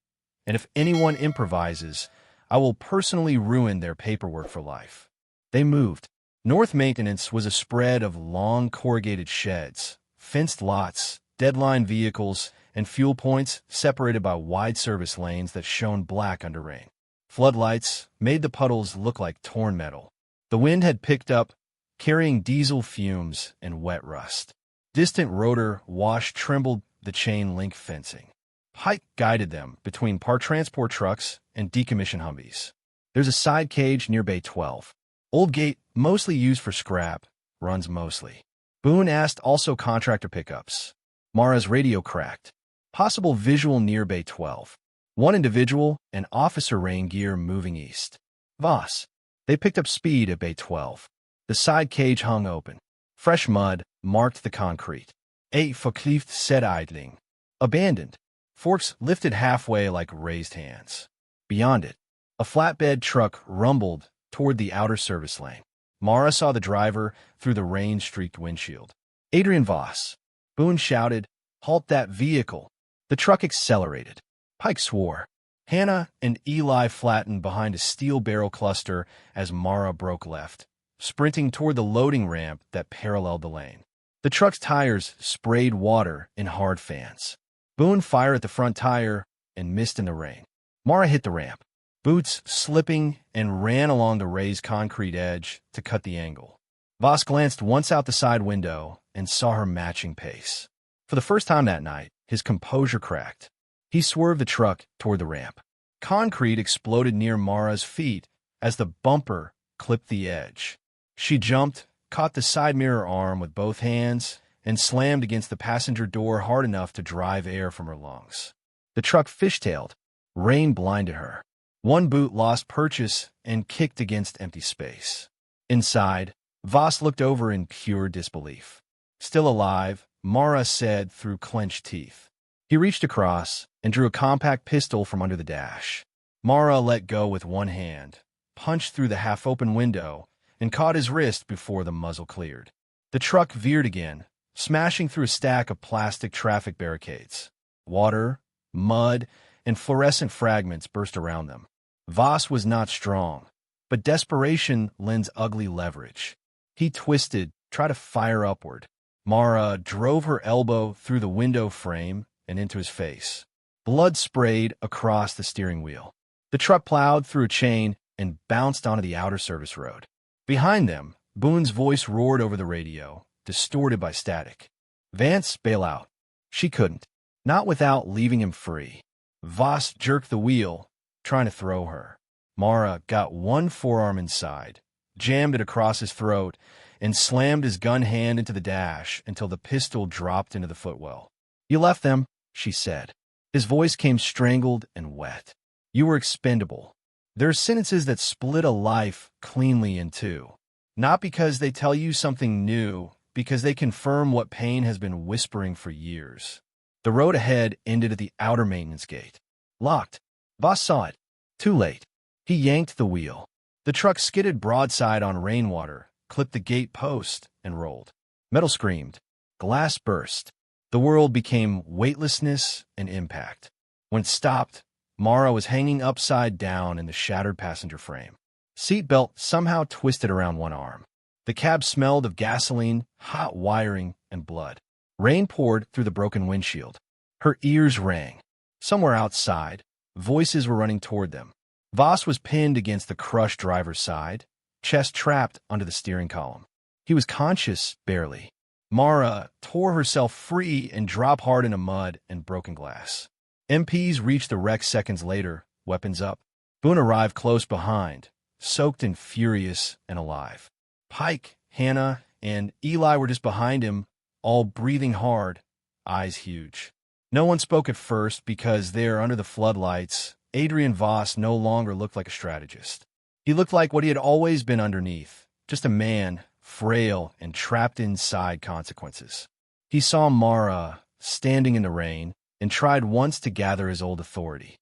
Speaker 1: And if anyone improvises, I will personally ruin their paperwork for life. They moved. North Maintenance was a spread of long corrugated sheds, fenced lots, deadline vehicles, and fuel points separated by wide service lanes that shone black under rain. Floodlights made the puddles look like torn metal. The wind had picked up, carrying diesel fumes and wet rust. Distant rotor wash trembled the chain link fencing. Pike guided them between parked transport trucks and decommissioned Humvees. There's a side cage near Bay 12. Old gate, mostly used for scrap, runs mostly. Boone asked also contractor pickups. Mara's radio cracked. Possible visual near Bay 12. One individual and officer rain gear moving east. Voss. They picked up speed at Bay 12. The side cage hung open. Fresh mud marked the concrete. A verklieft Sedidling. Abandoned. Forks lifted halfway like raised hands. Beyond it, a flatbed truck rumbled toward the outer service lane. Mara saw the driver through the rain-streaked windshield. Adrian Voss. Boone shouted, halt that vehicle. The truck accelerated. Pike swore. Hannah and Eli flattened behind a steel barrel cluster as Mara broke left, sprinting toward the loading ramp that paralleled the lane. The truck's tires sprayed water in hard fans. Boone fired at the front tire and missed in the rain. Mara hit the ramp, boots slipping, and ran along the raised concrete edge to cut the angle. Voss glanced once out the side window and saw her matching pace. For the first time that night, his composure cracked. He swerved the truck toward the ramp. Concrete exploded near Mara's feet as the bumper clipped the edge. She jumped, caught the side mirror arm with both hands, and slammed against the passenger door hard enough to drive air from her lungs. The truck fishtailed. Rain blinded her. One boot lost purchase and kicked against empty space. Inside, Voss looked over in pure disbelief. Still alive, Mara said through clenched teeth. He reached across and drew a compact pistol from under the dash. Mara let go with one hand, punched through the half-open window, and caught his wrist before the muzzle cleared. The truck veered again, smashing through a stack of plastic traffic barricades. Water, mud, and fluorescent fragments burst around them. Voss was not strong, but desperation lends ugly leverage. He twisted, tried to fire upward. Mara drove her elbow through the window frame and into his face. Blood sprayed across the steering wheel. The truck plowed through a chain and bounced onto the outer service road. Behind them, Boone's voice roared over the radio, distorted by static. Vance, bail out. She couldn't. Not without leaving him free. Voss jerked the wheel, trying to throw her. Mara got one forearm inside, jammed it across his throat, and slammed his gun hand into the dash until the pistol dropped into the footwell. "You left them," she said. His voice came strangled and wet. "You were expendable." There are sentences that split a life cleanly in two. Not because they tell you something new, because they confirm what pain has been whispering for years. The road ahead ended at the outer maintenance gate. Locked. Voss saw it. Too late. He yanked the wheel. The truck skidded broadside on rainwater, clipped the gate post, and rolled. Metal screamed. Glass burst. The world became weightlessness and impact. When it stopped, Mara was hanging upside down in the shattered passenger frame. Seatbelt somehow twisted around one arm. The cab smelled of gasoline, hot wiring, and blood. Rain poured through the broken windshield. Her ears rang. Somewhere outside, voices were running toward them. Voss was pinned against the crushed driver's side, chest trapped under the steering column. He was conscious, barely. Mara tore herself free and dropped hard into mud and broken glass. MPs reached the wreck seconds later, weapons up. Boone arrived close behind, soaked and furious and alive. Pike, Hannah, and Eli were just behind him, all breathing hard, eyes huge. No one spoke at first because there, under the floodlights, Adrian Voss no longer looked like a strategist. He looked like what he had always been underneath, just a man, frail and trapped inside consequences. He saw Mara standing in the rain and tried once to gather his old authority.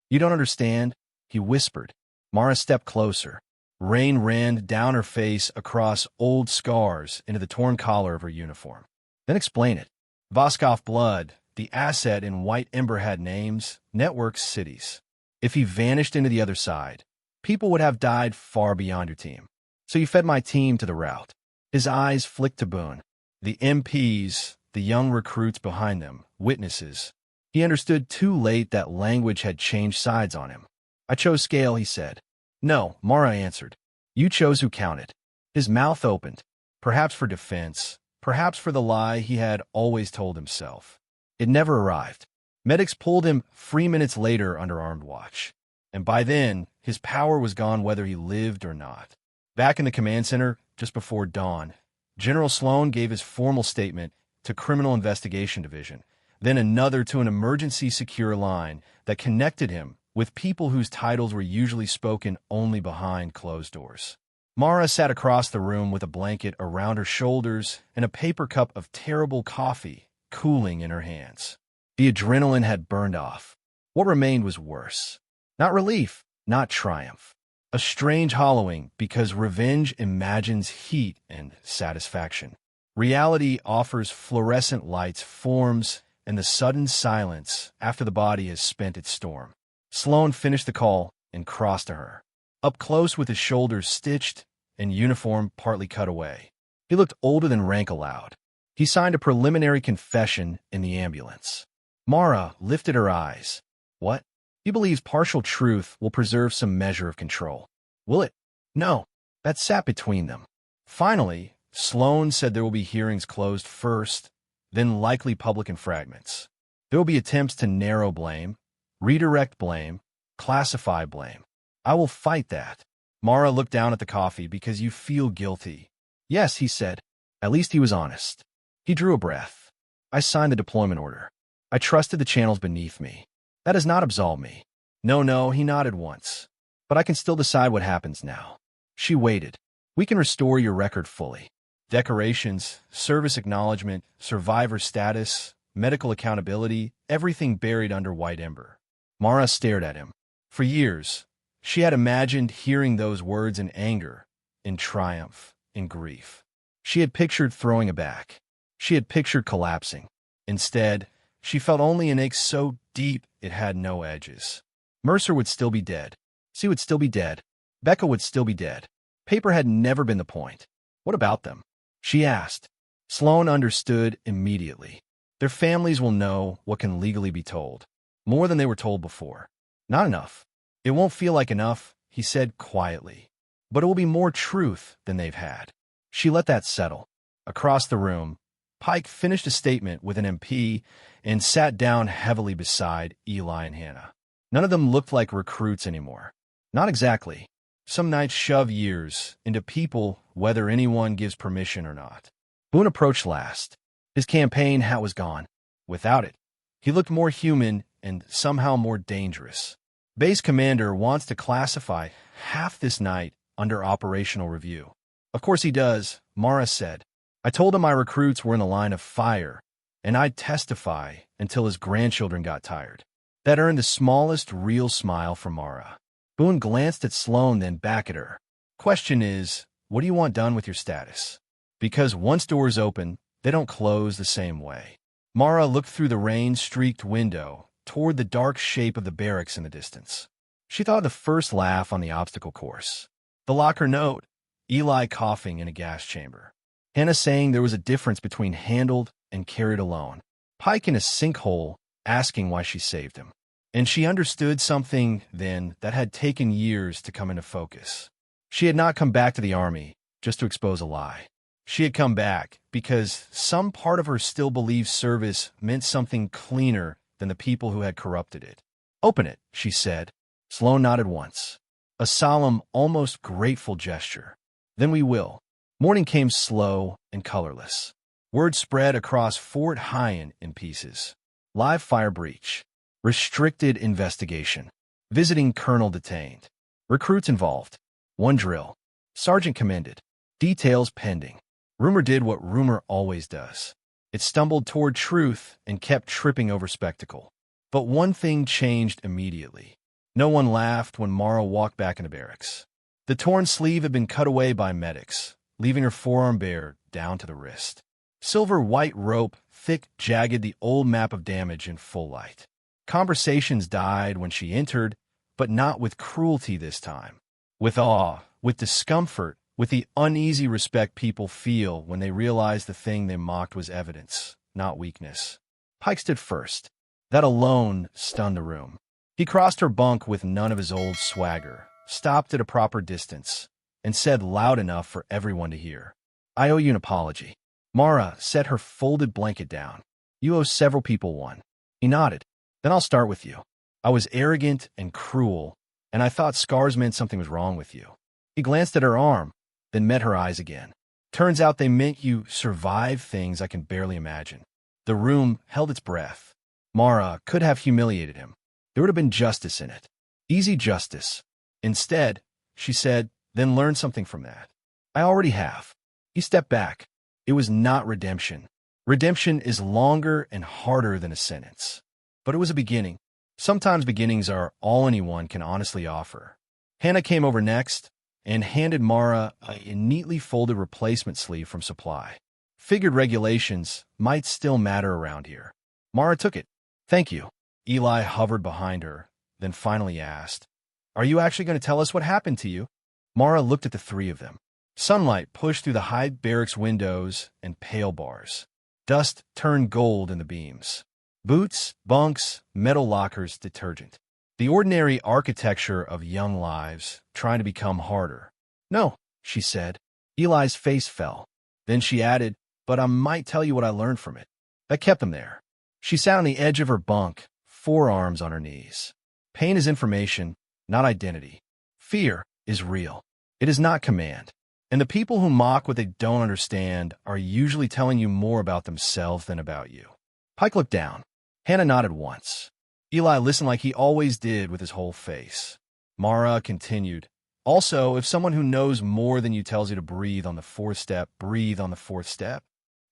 Speaker 1: "You don't understand," he whispered. Mara stepped closer. Rain ran down her face across old scars into the torn collar of her uniform. "Then explain it." Voskov blood, the asset in White Ember had names, networks, cities. If he vanished into the other side, people would have died far beyond your team. So you fed my team to the rout. His eyes flicked to Boone. The MPs, the young recruits behind them, witnesses. He understood too late that language had changed sides on him. "I chose scale," he said. "No," Mara answered. "You chose who counted." His mouth opened, perhaps for defense, perhaps for the lie he had always told himself. It never arrived. Medics pulled him 3 minutes later under armed watch. And by then, his power was gone whether he lived or not. Back in the command center, just before dawn, General Sloan gave his formal statement to Criminal Investigation Division, then another to an emergency secure line that connected him with people whose titles were usually spoken only behind closed doors. Mara sat across the room with a blanket around her shoulders and a paper cup of terrible coffee cooling in her hands. The adrenaline had burned off. What remained was worse. Not relief, not triumph. A strange hollowing because revenge imagines heat and satisfaction. Reality offers fluorescent lights, forms, and the sudden silence after the body has spent its storm. Sloan finished the call and crossed to her. Up close with his shoulders stitched and uniform partly cut away. He looked older than rank allowed. He signed a preliminary confession in the ambulance. Mara lifted her eyes. What? He believes partial truth will preserve some measure of control. Will it? No. That sat between them. Finally, Sloan said there will be hearings closed first, then likely public in fragments. There will be attempts to narrow blame, redirect blame, classify blame. I will fight that. Mara looked down at the coffee. Because you feel guilty. Yes, he said. At least he was honest. He drew a breath. I signed the deployment order. I trusted the channels beneath me. That does not absolve me. No, he nodded once. But I can still decide what happens now. She waited. We can restore your record fully. Decorations, service acknowledgement, survivor status, medical accountability, everything buried under White Ember. Mara stared at him. For years, she had imagined hearing those words in anger, in triumph, in grief. She had pictured throwing it back. She had pictured collapsing. Instead, she felt only an ache so deep it had no edges. Mercer would still be dead. C would still be dead. Becca would still be dead. Paper had never been the point. What about them? She asked. Sloan understood immediately. Their families will know what can legally be told. More than they were told before. Not enough. It won't feel like enough, he said quietly. But it will be more truth than they've had. She let that settle. Across the room, Pike finished a statement with an MP and sat down heavily beside Eli and Hannah. None of them looked like recruits anymore. Not exactly. Some nights shove years into people whether anyone gives permission or not. Boone approached last. His campaign hat was gone. Without it, he looked more human and somehow more dangerous. Base commander wants to classify half this night under operational review. Of course he does, Mara said. I told him my recruits were in the line of fire, and I'd testify until his grandchildren got tired. That earned the smallest real smile from Mara. Boone glanced at Sloane, then back at her. Question is, what do you want done with your status? Because once doors open, they don't close the same way. Mara looked through the rain-streaked window toward the dark shape of the barracks in the distance. She thought of the first laugh on the obstacle course. The locker note, Eli coughing in a gas chamber. Hannah saying there was a difference between handled and carried alone. Pike in a sinkhole asking why she saved him. And she understood something then that had taken years to come into focus. She had not come back to the army just to expose a lie. She had come back because some part of her still believed service meant something cleaner than the people who had corrupted it. Open it, she said. Sloane nodded once. A solemn, almost grateful gesture. Then we will. Morning came slow and colorless. Word spread across Fort Hyen in pieces. Live fire breach. Restricted investigation. Visiting colonel detained. Recruits involved. One drill. Sergeant commended. Details pending. Rumor did what rumor always does. It stumbled toward truth and kept tripping over spectacle. But one thing changed immediately. No one laughed when Mara walked back into barracks. The torn sleeve had been cut away by medics, leaving her forearm bare down to the wrist. Silver-white rope, thick, jagged, the old map of damage in full light. Conversations died when she entered, but not with cruelty this time. With awe, with discomfort, with the uneasy respect people feel when they realize the thing they mocked was evidence, not weakness. Pike stood first. That alone stunned the room. He crossed her bunk with none of his old swagger, stopped at a proper distance, and said loud enough for everyone to hear, I owe you an apology. Mara set her folded blanket down. You owe several people one. He nodded. Then I'll start with you. I was arrogant and cruel, and I thought scars meant something was wrong with you. He glanced at her arm, then met her eyes again. Turns out they meant you survived things I can barely imagine. The room held its breath. Mara could have humiliated him. There would have been justice in it. Easy justice. Instead, she said, then learn something from that. I already have. He stepped back. It was not redemption. Redemption is longer and harder than a sentence. But it was a beginning. Sometimes beginnings are all anyone can honestly offer. Hannah came over next and handed Mara a neatly folded replacement sleeve from supply. Figured regulations might still matter around here. Mara took it. Thank you. Eli hovered behind her, then finally asked, Are you actually going to tell us what happened to you? Mara looked at the three of them. Sunlight pushed through the high barracks windows and pale bars. Dust turned gold in the beams. Boots, bunks, metal lockers, detergent. The ordinary architecture of young lives trying to become harder. No, she said. Eli's face fell. Then she added, but I might tell you what I learned from it. That kept them there. She sat on the edge of her bunk, forearms on her knees. Pain is information, not identity. Fear is real. It is not command. And the people who mock what they don't understand are usually telling you more about themselves than about you. Pike looked down. Hannah nodded once. Eli listened like he always did with his whole face. Mara continued. Also, if someone who knows more than you tells you to breathe on the fourth step, breathe on the fourth step.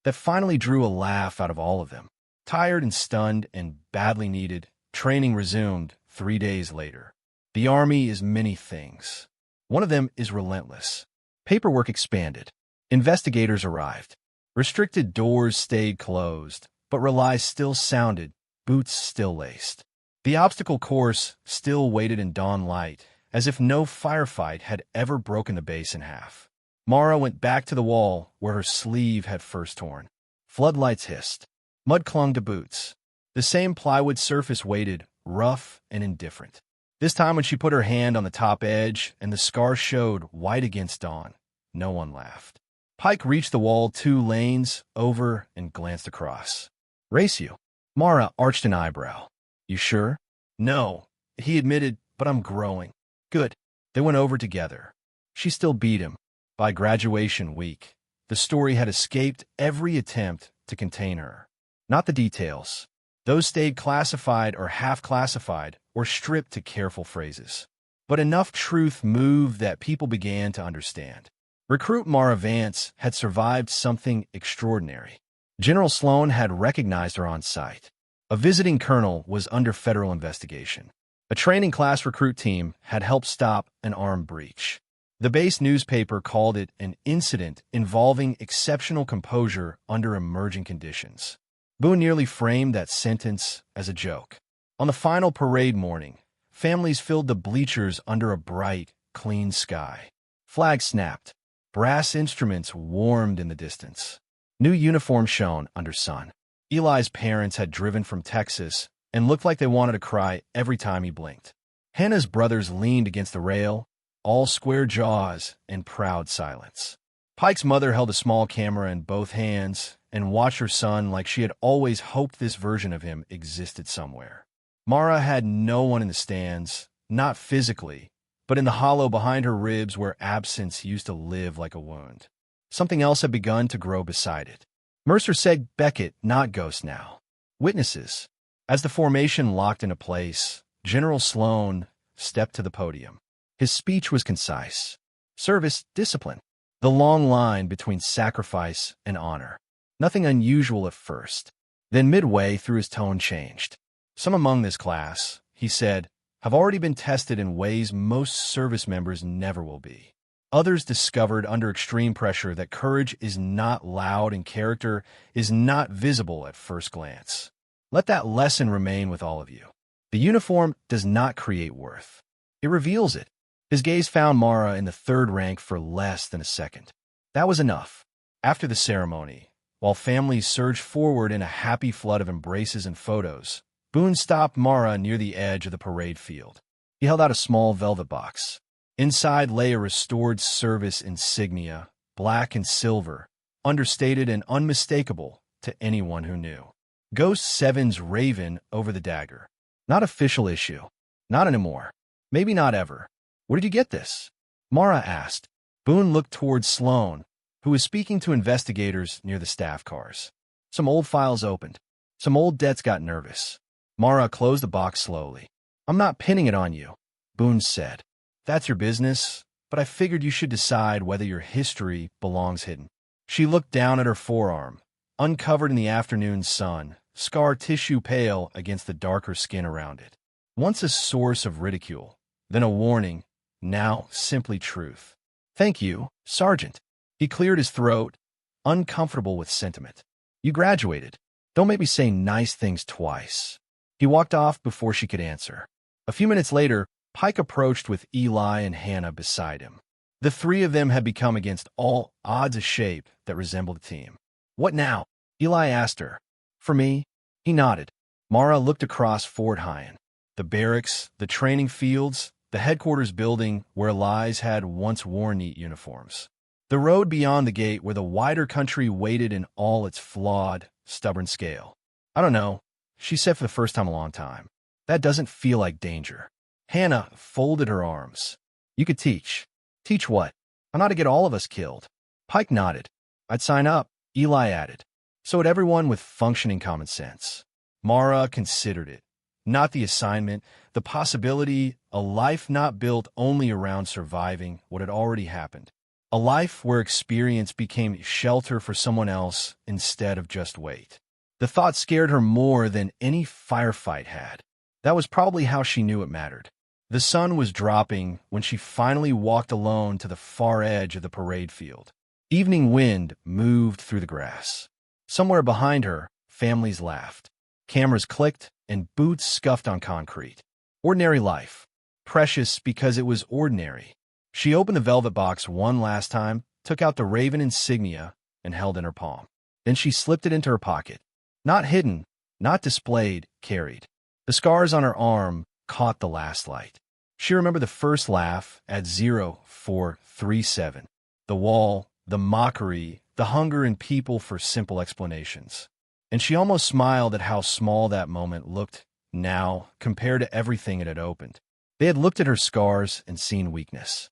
Speaker 1: That finally drew a laugh out of all of them. Tired and stunned and badly needed, training resumed 3 days later. The Army is many things. One of them is relentless. Paperwork expanded. Investigators arrived. Restricted doors stayed closed, but relies still sounded, boots still laced. The obstacle course still waited in dawn light, as if no firefight had ever broken the base in half. Mara went back to the wall where her sleeve had first torn. Floodlights hissed. Mud clung to boots. The same plywood surface waited, rough and indifferent. This time when she put her hand on the top edge and the scar showed white against dawn, no one laughed. Pike reached the wall 2 lanes over and glanced across. Race you? Mara arched an eyebrow. You sure? No, he admitted, but I'm growing. Good. They went over together. She still beat him. By graduation week, the story had escaped every attempt to contain her. Not the details. Those stayed classified or half-classified or stripped to careful phrases. But enough truth moved that people began to understand. Recruit Mara Vance had survived something extraordinary. General Sloan had recognized her on sight. A visiting colonel was under federal investigation. A training class recruit team had helped stop an armed breach. The base newspaper called it an incident involving exceptional composure under emerging conditions. Boone nearly framed that sentence as a joke. On the final parade morning, families filled the bleachers under a bright, clean sky. Flags snapped. Brass instruments warmed in the distance. New uniforms shone under sun. Eli's parents had driven from Texas and looked like they wanted to cry every time he blinked. Hannah's brothers leaned against the rail, all square jaws and proud silence. Pike's mother held a small camera in both hands and watched her son like she had always hoped this version of him existed somewhere. Mara had no one in the stands, not physically, but in the hollow behind her ribs where absence used to live like a wound. Something else had begun to grow beside it. Mercer said Beckett, not ghosts now. Witnesses. As the formation locked into place, General Sloan stepped to the podium. His speech was concise. Service, discipline. The long line between sacrifice and honor. Nothing unusual at first. Then midway through his tone changed. Some among this class, he said, have already been tested in ways most service members never will be. Others discovered under extreme pressure that courage is not loud and character is not visible at first glance. Let that lesson remain with all of you. The uniform does not create worth. It reveals it. His gaze found Mara in the third rank for less than a second. That was enough. After the ceremony, while families surged forward in a happy flood of embraces and photos, Boone stopped Mara near the edge of the parade field. He held out a small velvet box. Inside lay a restored service insignia, black and silver, understated and unmistakable to anyone who knew. Ghost 7's raven over the dagger. Not official issue. Not anymore. Maybe not ever. Where did you get this? Mara asked. Boone looked towards Sloan, who was speaking to investigators near the staff cars. Some old files opened. Some old debts got nervous. Mara closed the box slowly. I'm not pinning it on you, Boone said. That's your business, but I figured you should decide whether your history belongs hidden. She looked down at her forearm, uncovered in the afternoon sun, scar tissue pale against the darker skin around it. Once a source of ridicule, then a warning, now simply truth. Thank you, Sergeant. He cleared his throat, uncomfortable with sentiment. You graduated. Don't make me say nice things twice. He walked off before she could answer. A few minutes later, Pike approached with Eli and Hannah beside him. The three of them had become against all odds a shape that resembled a team. What now? Eli asked her. For me? He nodded. Mara looked across Fort Hyan. The barracks, the training fields, the headquarters building where Eli's had once worn neat uniforms. The road beyond the gate where the wider country waited in all its flawed, stubborn scale. I don't know, she said for the first time in a long time. That doesn't feel like danger. Hannah folded her arms. You could teach. Teach what? How not to get all of us killed. Pike nodded. I'd sign up, Eli added. So would everyone with functioning common sense. Mara considered it. Not the assignment, the possibility, a life not built only around surviving what had already happened. A life where experience became shelter for someone else instead of just weight. The thought scared her more than any firefight had. That was probably how she knew it mattered. The sun was dropping when she finally walked alone to the far edge of the parade field. Evening wind moved through the grass. Somewhere behind her, families laughed. Cameras clicked and boots scuffed on concrete. Ordinary life. Precious because it was ordinary. She opened the velvet box one last time, took out the raven insignia, and held in her palm. Then she slipped it into her pocket. Not hidden, not displayed, carried. The scars on her arm caught the last light. She remembered the first laugh at 0437. The wall, the mockery, the hunger in people for simple explanations. And she almost smiled at how small that moment looked now compared to everything it had opened. They had looked at her scars and seen weakness.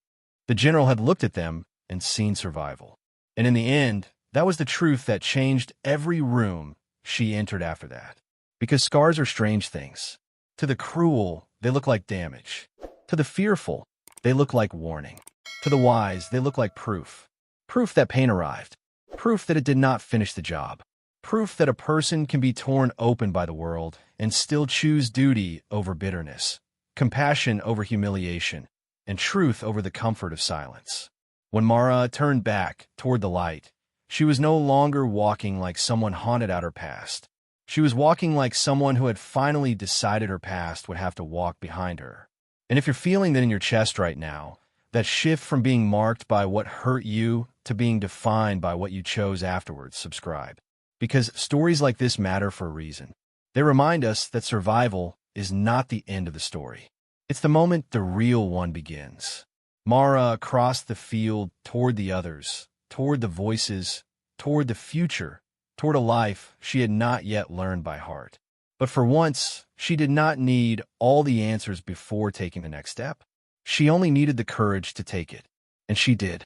Speaker 1: The general had looked at them and seen survival. And in the end, that was the truth that changed every room she entered after that. Because scars are strange things. To the cruel, they look like damage. To the fearful, they look like warning. To the wise, they look like proof. Proof that pain arrived. Proof that it did not finish the job. Proof that a person can be torn open by the world and still choose duty over bitterness, compassion over humiliation, and truth over the comfort of silence. When Mara turned back toward the light, she was no longer walking like someone haunted out her past. She was walking like someone who had finally decided her past would have to walk behind her. And if you're feeling that in your chest right now, that shift from being marked by what hurt you to being defined by what you chose afterwards, subscribe. Because stories like this matter for a reason. They remind us that survival is not the end of the story. It's the moment the real one begins. Mara crossed the field toward the others, toward the voices, toward the future, toward a life she had not yet learned by heart. But for once, she did not need all the answers before taking the next step. She only needed the courage to take it. And she did.